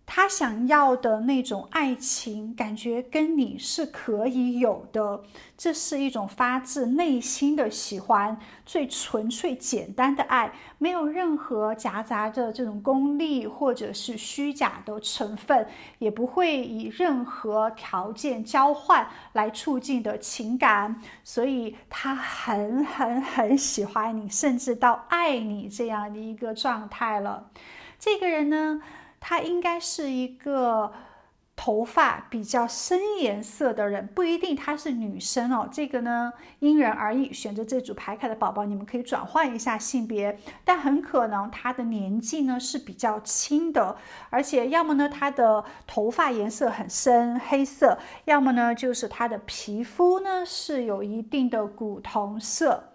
他想要的那种爱情感觉跟你是可以有的，这是一种发自内心的喜欢，最纯粹简单的爱，没有任何夹杂着这种功利或者是虚假的成分，也不会以任何条件交换来促进的情感，所以他很喜欢你，甚至到爱你这样的一个状态了。这个人呢，他应该是一个头发比较深颜色的人，不一定她是女生哦，这个呢因人而异，选择这组牌卡的宝宝，你们可以转换一下性别，但很可能她的年纪呢是比较轻的，而且要么呢她的头发颜色很深黑色，要么呢就是她的皮肤呢是有一定的古铜色，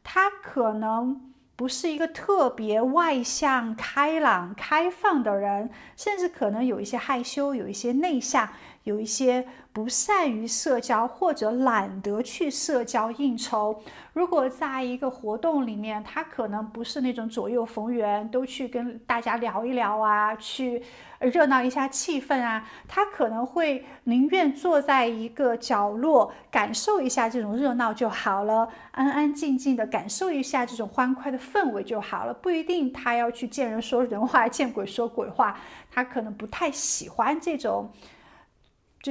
她可能不是一个特别外向、开朗、开放的人，甚至可能有一些害羞，有一些内向，有一些不善于社交或者懒得去社交应酬。如果在一个活动里面，他可能不是那种左右逢源，都去跟大家聊一聊啊，去热闹一下气氛啊，他可能会宁愿坐在一个角落，感受一下这种热闹就好了，安安静静的感受一下这种欢快的氛围就好了，不一定他要去见人说人话，见鬼说鬼话，他可能不太喜欢这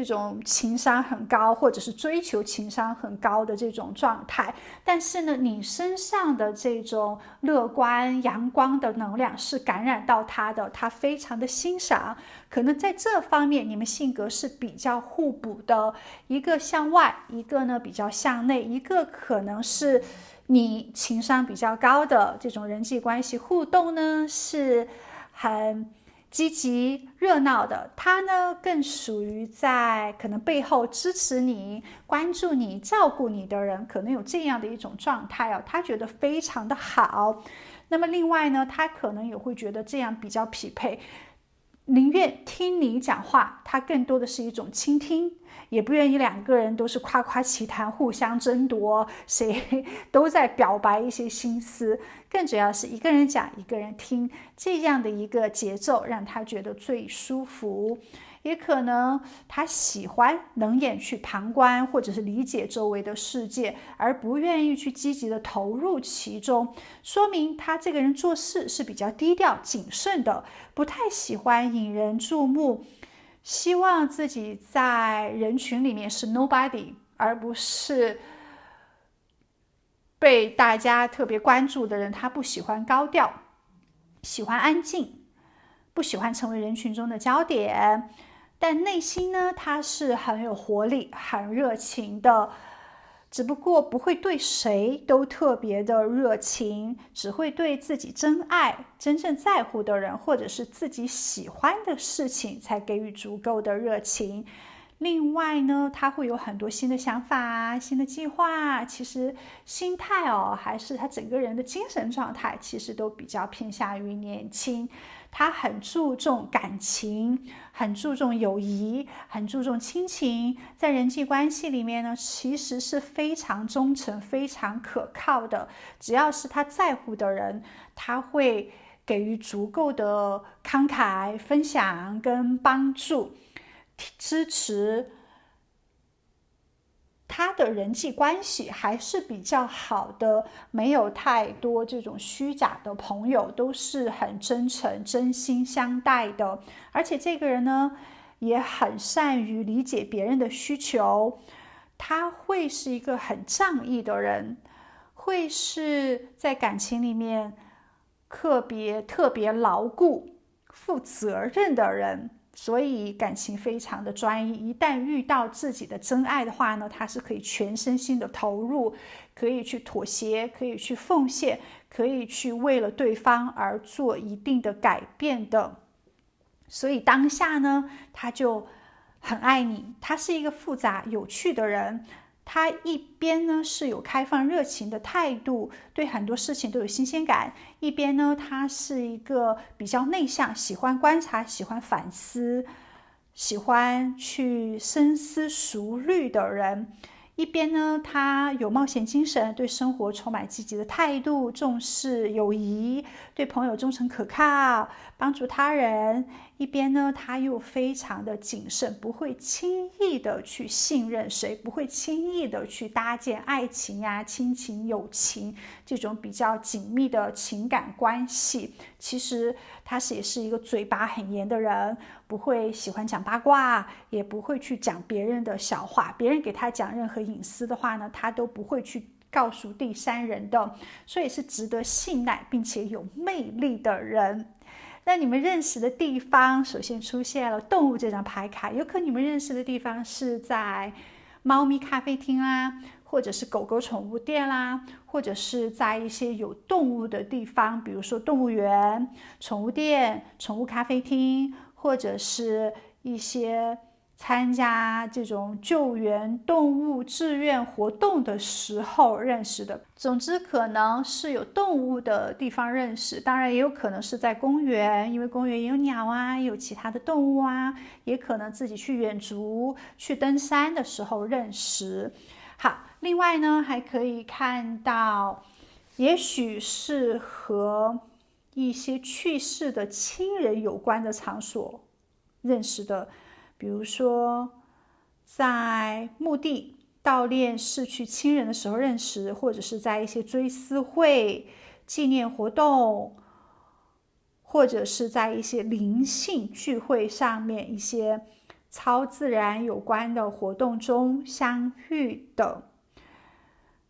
种情商很高，或者是追求情商很高的这种状态。但是呢，你身上的这种乐观阳光的能量是感染到他的，他非常的欣赏。可能在这方面你们性格是比较互补的，一个向外，一个呢比较向内，一个可能是你情商比较高的，这种人际关系互动呢是很积极热闹的，他呢更属于在可能背后支持你、关注你、照顾你的人，可能有这样的一种状态哦，他觉得非常的好。那么另外呢，他可能也会觉得这样比较匹配，宁愿听你讲话，他更多的是一种倾听，也不愿意两个人都是夸夸其谈，互相争夺，谁都在表白一些心思，更主要是一个人讲一个人听，这样的一个节奏让他觉得最舒服。也可能他喜欢冷眼去旁观，或者是理解周围的世界，而不愿意去积极的投入其中，说明他这个人做事是比较低调谨慎的，不太喜欢引人注目，希望自己在人群里面是 nobody， 而不是被大家特别关注的人。他不喜欢高调，喜欢安静，不喜欢成为人群中的焦点。但内心呢，他是很有活力、很热情的，只不过不会对谁都特别的热情，只会对自己真爱、真正在乎的人，或者是自己喜欢的事情才给予足够的热情。另外呢，他会有很多新的想法、新的计划，其实心态还是他整个人的精神状态，其实都比较偏向于年轻。他很注重感情，很注重友谊，很注重亲情，在人际关系里面呢，其实是非常忠诚、非常可靠的。只要是他在乎的人，他会给予足够的慷慨、分享跟帮助。支持他的人际关系还是比较好的，没有太多这种虚假的朋友，都是很真诚、真心相待的。而且这个人呢，也很善于理解别人的需求，他会是一个很仗义的人，会是在感情里面特别牢固、负责任的人。所以感情非常的专一，一旦遇到自己的真爱的话呢，他是可以全身心的投入，可以去妥协，可以去奉献，可以去为了对方而做一定的改变的。所以当下呢，他就很爱你，他是一个复杂有趣的人，他一边呢是有开放热情的态度，对很多事情都有新鲜感，一边呢他是一个比较内向，喜欢观察，喜欢反思，喜欢去深思熟虑的人。一边呢他有冒险精神，对生活充满积极的态度，重视友谊，对朋友忠诚可靠，帮助他人。一边呢他又非常的谨慎，不会轻易的去信任谁，不会轻易的去搭建爱情呀、亲情、友情这种比较紧密的情感关系。其实他也是一个嘴巴很严的人，不会喜欢讲八卦，也不会去讲别人的小话，别人给他讲任何隐私的话呢，他都不会去告诉第三人的，所以是值得信赖并且有魅力的人。那你们认识的地方首先出现了动物这张牌卡，有可能你们认识的地方是在猫咪咖啡厅啦，或者是狗狗宠物店啦，或者是在一些有动物的地方，比如说动物园、宠物店、宠物咖啡厅，或者是一些参加这种救援动物志愿活动的时候认识的。总之可能是有动物的地方认识，当然也有可能是在公园，因为公园也有鸟啊，也有其他的动物啊，也可能自己去远足去登山的时候认识。好，另外呢还可以看到也许是和一些去世的亲人有关的场所认识的，比如说在墓地悼念逝去亲人的时候认识，或者是在一些追思会、纪念活动，或者是在一些灵性聚会上面，一些超自然有关的活动中相遇的。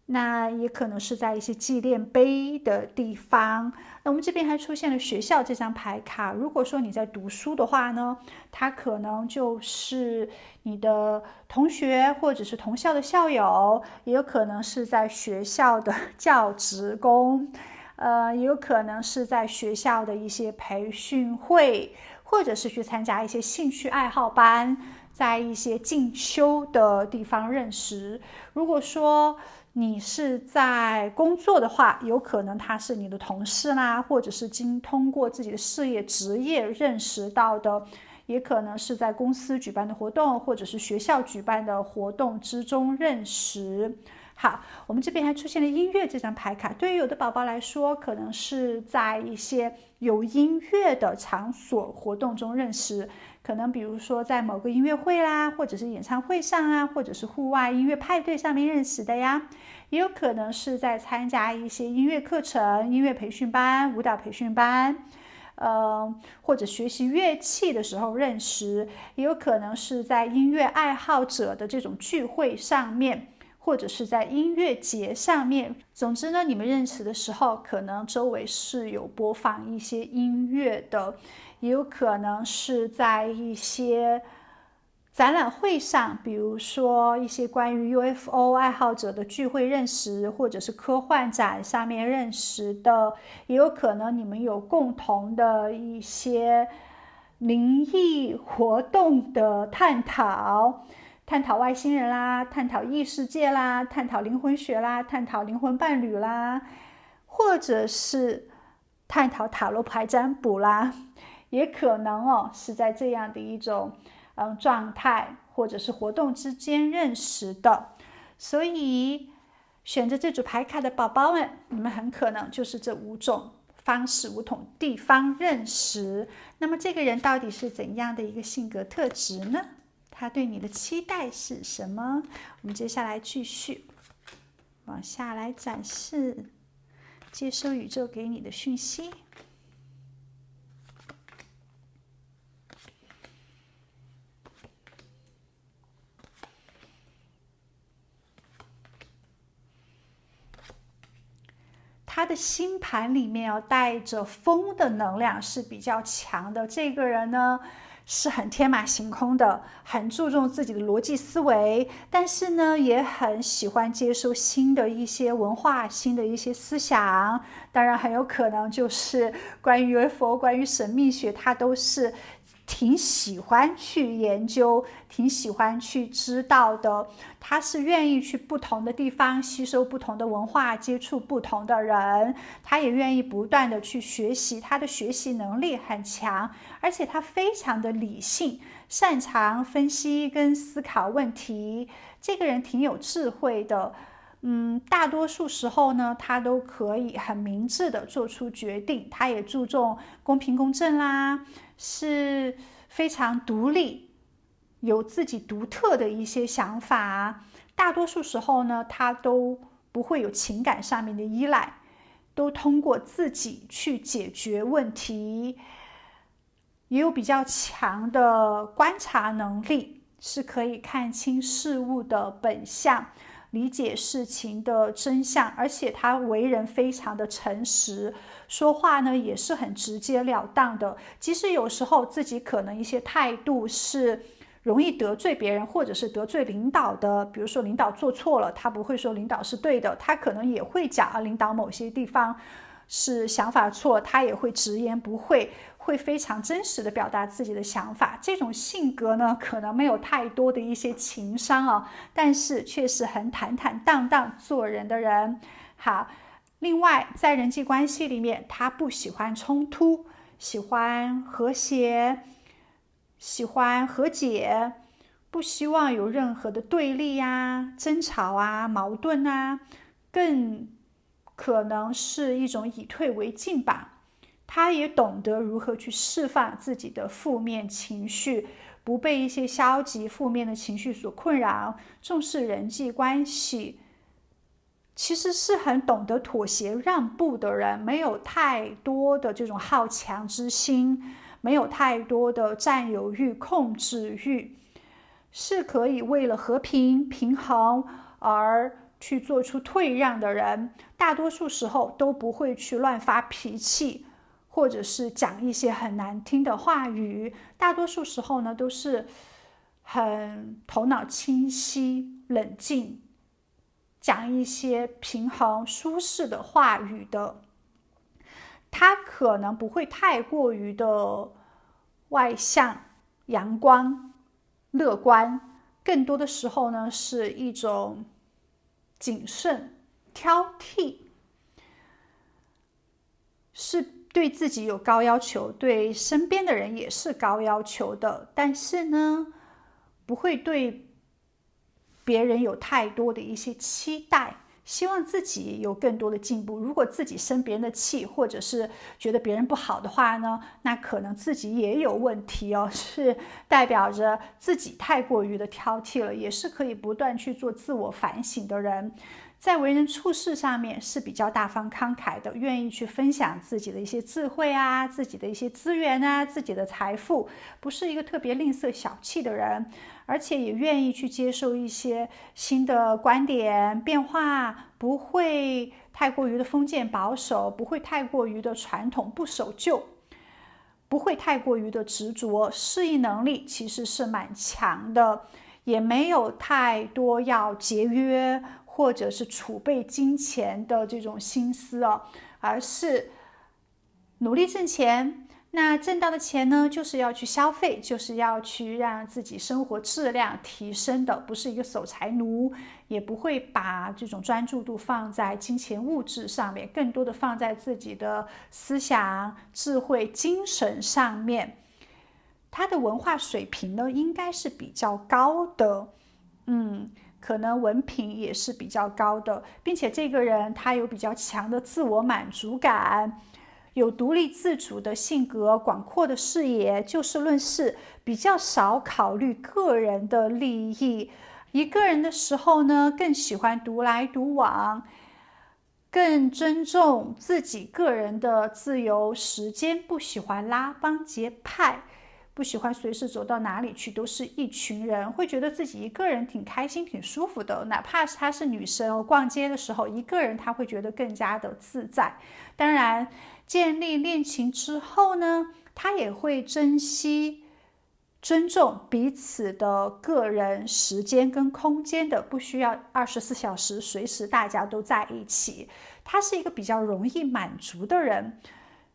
那也可能是在一些纪念碑的地方。那我们这边还出现了学校这张牌卡，如果说你在读书的话呢，它可能就是你的同学或者是同校的校友，也有可能是在学校的教职工，也有可能是在学校的一些培训会，或者是去参加一些兴趣爱好班，在一些进修的地方认识。如果说你是在工作的话，有可能他是你的同事啦，或者是通过自己的事业职业认识到的，也可能是在公司举办的活动，或者是学校举办的活动之中认识。好，我们这边还出现了音乐这张牌卡，对于有的宝宝来说，可能是在一些有音乐的场所活动中认识，可能比如说在某个音乐会啦，或者是演唱会上啊，或者是户外音乐派对上面认识的呀，也有可能是在参加一些音乐课程、音乐培训班、舞蹈培训班，或者学习乐器的时候认识，也有可能是在音乐爱好者的这种聚会上面，或者是在音乐节上面。总之呢，你们认识的时候，可能周围是有播放一些音乐的，也有可能是在一些展览会上，比如说一些关于 UFO 爱好者的聚会认识，或者是科幻展上面认识的，也有可能你们有共同的一些灵异活动的探讨外星人啦，探讨异世界啦，探讨灵魂学啦，探讨灵魂伴侣啦，或者是探讨塔罗牌占卜啦，也可能是在这样的一种状态或者是活动之间认识的。所以选择这组牌卡的宝宝们，你们很可能就是这5种方式、5种地方认识。那么这个人到底是怎样的一个性格特质呢？他对你的期待是什么？我们接下来继续往下来展示，接收宇宙给你的讯息。他的星盘里面带着风的能量是比较强的。这个人呢是很天马行空的，很注重自己的逻辑思维，但是呢也很喜欢接受新的一些文化、新的一些思想。当然很有可能就是关于 UFO、关于神秘学，他都是挺喜欢去研究，挺喜欢去知道的。他是愿意去不同的地方吸收不同的文化，接触不同的人，他也愿意不断的去学习，他的学习能力很强，而且他非常的理性，擅长分析跟思考问题。这个人挺有智慧的，大多数时候呢，他都可以很明智的做出决定。他也注重公平公正啦，是非常独立，有自己独特的一些想法。大多数时候呢，他都不会有情感上面的依赖，都通过自己去解决问题，也有比较强的观察能力，是可以看清事物的本相，理解事情的真相，而且他为人非常的诚实，说话呢也是很直截了当的。即使有时候自己可能一些态度是容易得罪别人，或者是得罪领导的，比如说领导做错了，他不会说领导是对的，他可能也会讲领导某些地方是想法错，他也会直言不讳，会非常真实的表达自己的想法。这种性格呢，可能没有太多的一些情商啊，但是却是很坦坦荡荡做人的人。好，另外在人际关系里面，他不喜欢冲突，喜欢和谐，喜欢和解，不希望有任何的对立啊、争吵啊、矛盾啊，更可能是一种以退为进吧。他也懂得如何去释放自己的负面情绪，不被一些消极负面的情绪所困扰，重视人际关系，其实是很懂得妥协让步的人，没有太多的这种好强之心，没有太多的占有欲、控制欲，是可以为了和平平衡而去做出退让的人。大多数时候都不会去乱发脾气，或者是讲一些很难听的话语，大多数时候呢都是很头脑清晰、冷静，讲一些平衡舒适的话语的。他可能不会太过于的外向、阳光、乐观，更多的时候呢是一种谨慎、挑剔，是对自己有高要求，对身边的人也是高要求的，但是呢不会对别人有太多的一些期待，希望自己有更多的进步。如果自己生别人的气，或者是觉得别人不好的话呢，那可能自己也有问题哦，是代表着自己太过于的挑剔了，也是可以不断去做自我反省的人。在为人处事上面是比较大方慷慨的，愿意去分享自己的一些智慧啊，自己的一些资源啊，自己的财富，不是一个特别吝啬小气的人，而且也愿意去接受一些新的观点变化，不会太过于的封建保守，不会太过于的传统不守旧，不会太过于的执着，适应能力其实是蛮强的，也没有太多要节约或者是储备金钱的这种心思哦，而是努力挣钱。那挣到的钱呢，就是要去消费，就是要去让自己生活质量提升的，不是一个守财奴，也不会把这种专注度放在金钱物质上面，更多的放在自己的思想、智慧、精神上面。他的文化水平呢，应该是比较高的，可能文凭也是比较高的，并且这个人他有比较强的自我满足感，有独立自主的性格，广阔的视野，就事论事，比较少考虑个人的利益。一个人的时候呢，更喜欢独来独往，更尊重自己个人的自由时间，不喜欢拉帮结派，不喜欢随时走到哪里去都是一群人，会觉得自己一个人挺开心挺舒服的，哪怕是她是女生，逛街的时候一个人她会觉得更加的自在。当然建立恋情之后呢，她也会珍惜尊重彼此的个人时间跟空间的，不需要24小时随时大家都在一起。她是一个比较容易满足的人，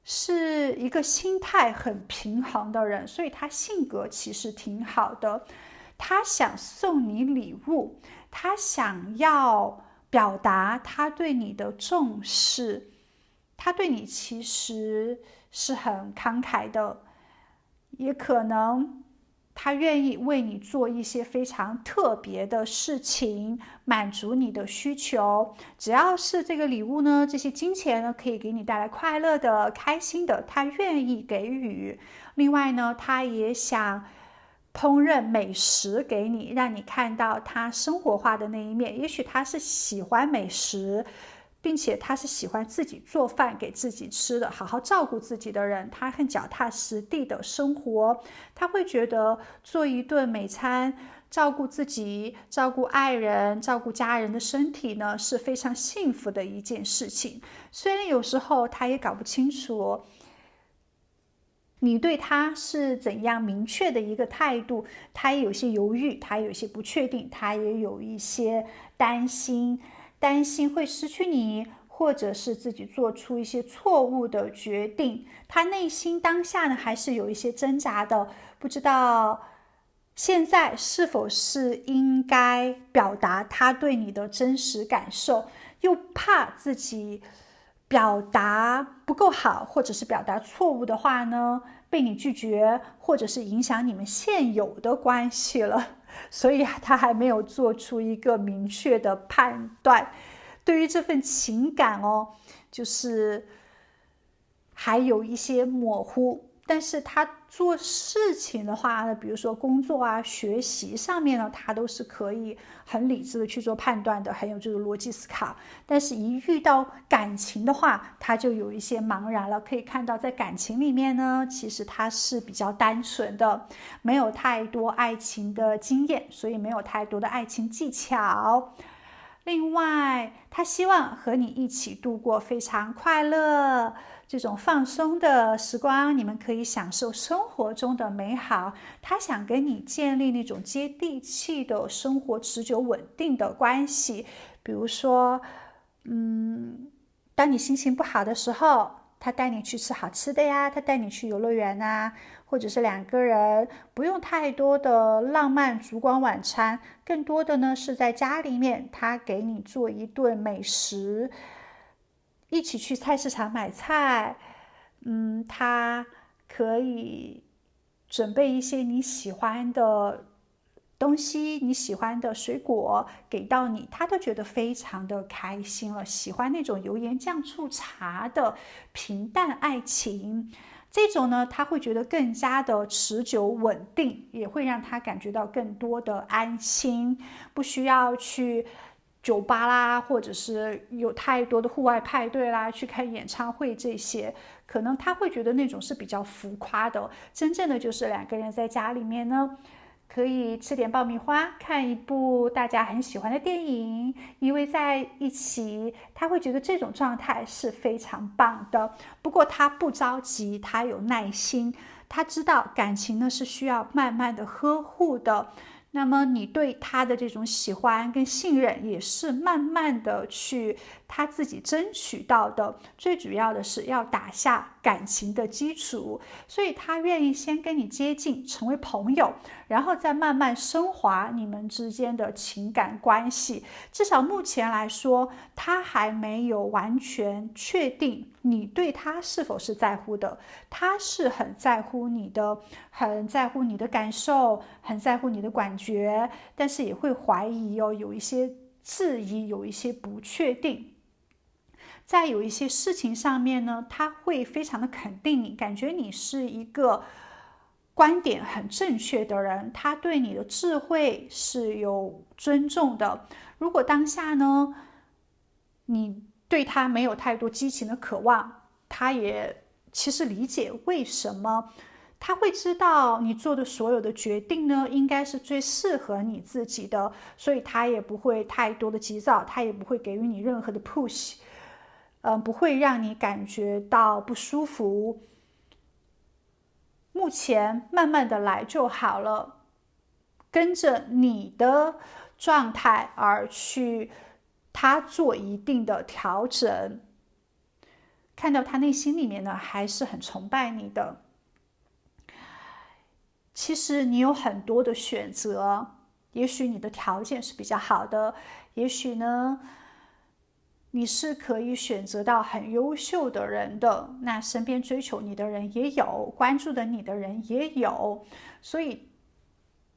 是一个心态很平衡的人，所以他性格其实挺好的。他想送你礼物，他想要表达他对你的重视，他对你其实是很慷慨的，也可能他愿意为你做一些非常特别的事情，满足你的需求。只要是这个礼物呢，这些金钱呢，可以给你带来快乐的、开心的，他愿意给予。另外呢，他也想烹饪美食给你，让你看到他生活化的那一面。也许他是喜欢美食，并且他是喜欢自己做饭给自己吃的，好好照顾自己的人，他很脚踏实地的生活，他会觉得做一顿美餐，照顾自己，照顾爱人，照顾家人的身体呢，是非常幸福的一件事情。虽然有时候他也搞不清楚你对他是怎样明确的一个态度，他也有些犹豫，他有些不确定，他也有一些担心会失去你，或者是自己做出一些错误的决定，他内心当下呢还是有一些挣扎的，不知道现在是否是应该表达他对你的真实感受，又怕自己表达不够好，或者是表达错误的话呢，被你拒绝，或者是影响你们现有的关系了，所以他还没有做出一个明确的判断。对于这份情感就是还有一些模糊。但是他做事情的话呢，比如说工作啊、学习上面呢，他都是可以很理智的去做判断的，很有这个逻辑思考。但是一遇到感情的话，他就有一些茫然了。可以看到在感情里面呢，其实他是比较单纯的，没有太多爱情的经验，所以没有太多的爱情技巧。另外，他希望和你一起度过非常快乐、这种放松的时光，你们可以享受生活中的美好。他想跟你建立那种接地气的生活、持久稳定的关系。比如说，当你心情不好的时候，他带你去吃好吃的呀，他带你去游乐园啊，或者是两个人不用太多的浪漫烛光晚餐，更多的呢是在家里面，他给你做一顿美食，一起去菜市场买菜，他可以准备一些你喜欢的东西，你喜欢的水果给到你，他都觉得非常的开心了。喜欢那种油盐酱醋茶的平淡爱情，这种呢，他会觉得更加的持久稳定，也会让他感觉到更多的安心，不需要去酒吧啦，或者是有太多的户外派对啦，去看演唱会这些，可能他会觉得那种是比较浮夸的。真正的就是两个人在家里面呢，可以吃点爆米花，看一部大家很喜欢的电影，依偎在一起，他会觉得这种状态是非常棒的。不过他不着急，他有耐心，他知道感情呢是需要慢慢的呵护的。那么你对他的这种喜欢跟信任也是慢慢的去他自己争取到的，最主要的是要打下感情的基础，所以他愿意先跟你接近，成为朋友，然后再慢慢升华你们之间的情感关系。至少目前来说，他还没有完全确定你对他是否是在乎的，他是很在乎你的，很在乎你的感受，很在乎你的感觉，但是也会怀疑有一些质疑，有一些不确定。在有一些事情上面呢，他会非常的肯定你，感觉你是一个观点很正确的人，他对你的智慧是有尊重的。如果当下呢，你对他没有太多激情的渴望，他也其实理解为什么，他会知道你做的所有的决定呢，应该是最适合你自己的，所以他也不会太多的急躁，他也不会给予你任何的 push，不会让你感觉到不舒服。目前慢慢的来就好了，跟着你的状态而去，他做一定的调整。看到他内心里面呢，还是很崇拜你的。其实你有很多的选择，也许你的条件是比较好的，也许呢，你是可以选择到很优秀的人的，那身边追求你的人也有，关注的你的人也有，所以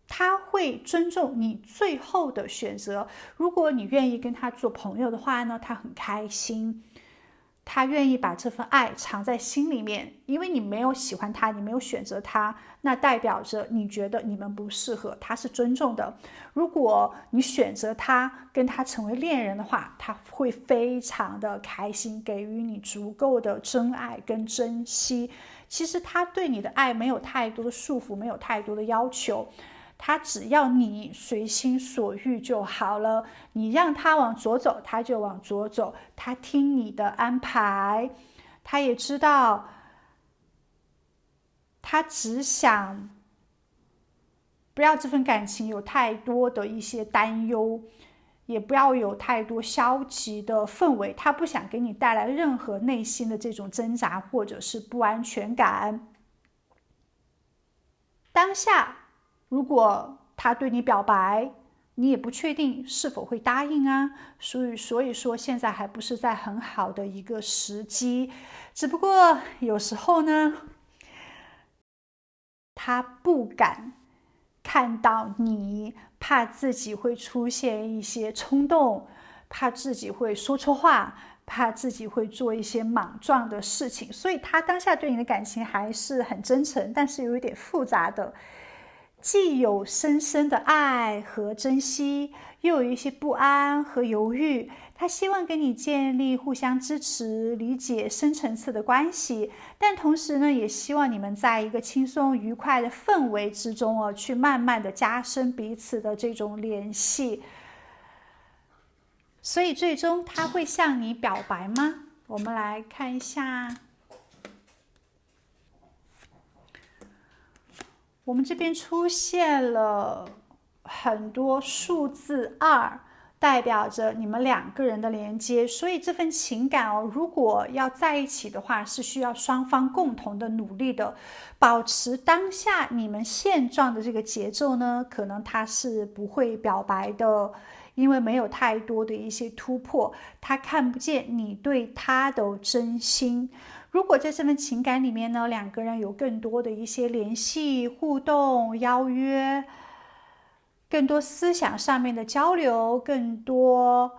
他会尊重你最后的选择。如果你愿意跟他做朋友的话呢，他很开心，他愿意把这份爱藏在心里面，因为你没有喜欢他，你没有选择他，那代表着你觉得你们不适合，他是尊重的。如果你选择他，跟他成为恋人的话，他会非常的开心，给予你足够的真爱跟珍惜。其实他对你的爱没有太多的束缚，没有太多的要求，他只要你随心所欲就好了，你让他往左走，他就往左走，他听你的安排，他也知道，他只想不要这份感情有太多的一些担忧，也不要有太多消极的氛围，他不想给你带来任何内心的这种挣扎或者是不安全感。当下如果他对你表白，你也不确定是否会答应啊，所以说现在还不是在很好的一个时机。只不过有时候呢，他不敢看到你，怕自己会出现一些冲动，怕自己会说错话，怕自己会做一些莽撞的事情，所以他当下对你的感情还是很真诚，但是有一点复杂的，既有深深的爱和珍惜，又有一些不安和犹豫。他希望跟你建立互相支持、理解、深层次的关系，但同时呢，也希望你们在一个轻松愉快的氛围之中去慢慢的加深彼此的这种联系。所以最终他会向你表白吗？我们来看一下，我们这边出现了很多数字2，代表着你们两个人的连接，所以这份情感如果要在一起的话，是需要双方共同的努力的。保持当下你们现状的这个节奏呢，可能他是不会表白的，因为没有太多的一些突破，他看不见你对他的真心。如果在这份情感里面呢，两个人有更多的一些联系、互动、邀约，更多思想上面的交流，更多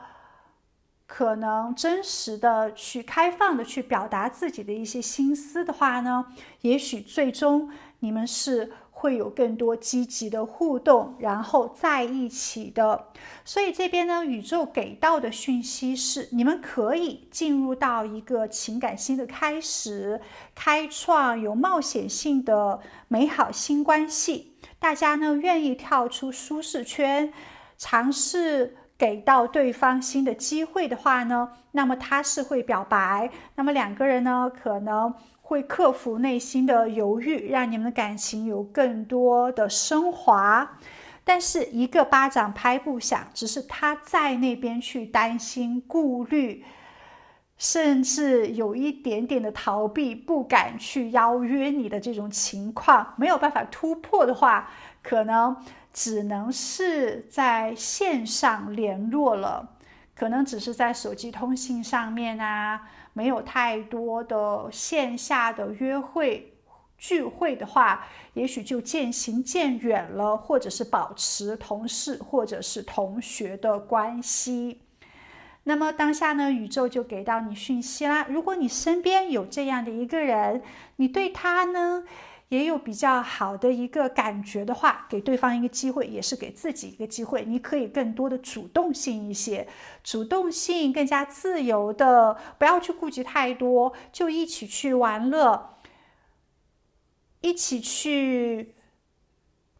可能真实的去开放的去表达自己的一些心思的话呢，也许最终你们是会有更多积极的互动，然后在一起的。所以这边呢，宇宙给到的讯息是，你们可以进入到一个情感新的开始，开创有冒险性的美好新关系。大家呢愿意跳出舒适圈，尝试给到对方新的机会的话呢，那么他是会表白，那么两个人呢可能会克服内心的犹豫，让你们的感情有更多的升华。但是一个巴掌拍不响，只是他在那边去担心、顾虑，甚至有一点点的逃避，不敢去邀约你的这种情况，没有办法突破的话，可能只能是在线上联络了，可能只是在手机通信上面啊，没有太多的线下的约会聚会的话，也许就渐行渐远了，或者是保持同事或者是同学的关系。那么当下呢，宇宙就给到你讯息啦。如果你身边有这样的一个人，你对他呢也有比较好的一个感觉的话，给对方一个机会，也是给自己一个机会。你可以更多的主动性一些，主动性更加自由的，不要去顾及太多，就一起去玩乐，一起去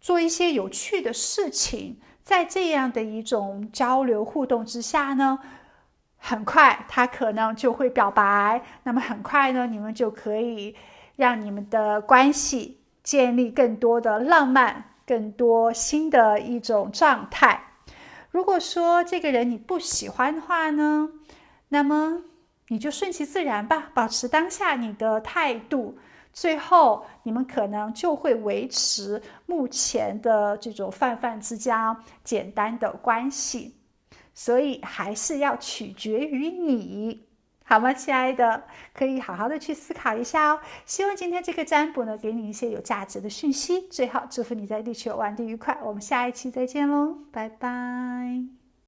做一些有趣的事情。在这样的一种交流互动之下呢，很快他可能就会表白，那么很快呢，你们就可以让你们的关系建立更多的浪漫，更多新的一种状态。如果说这个人你不喜欢的话呢，那么你就顺其自然吧，保持当下你的态度，最后你们可能就会维持目前的这种泛泛之交简单的关系。所以还是要取决于你，好吗，亲爱的？可以好好的去思考一下哦。希望今天这个占卜呢，给你一些有价值的讯息。最好祝福你在地球玩得愉快。我们下一期再见喽，拜拜。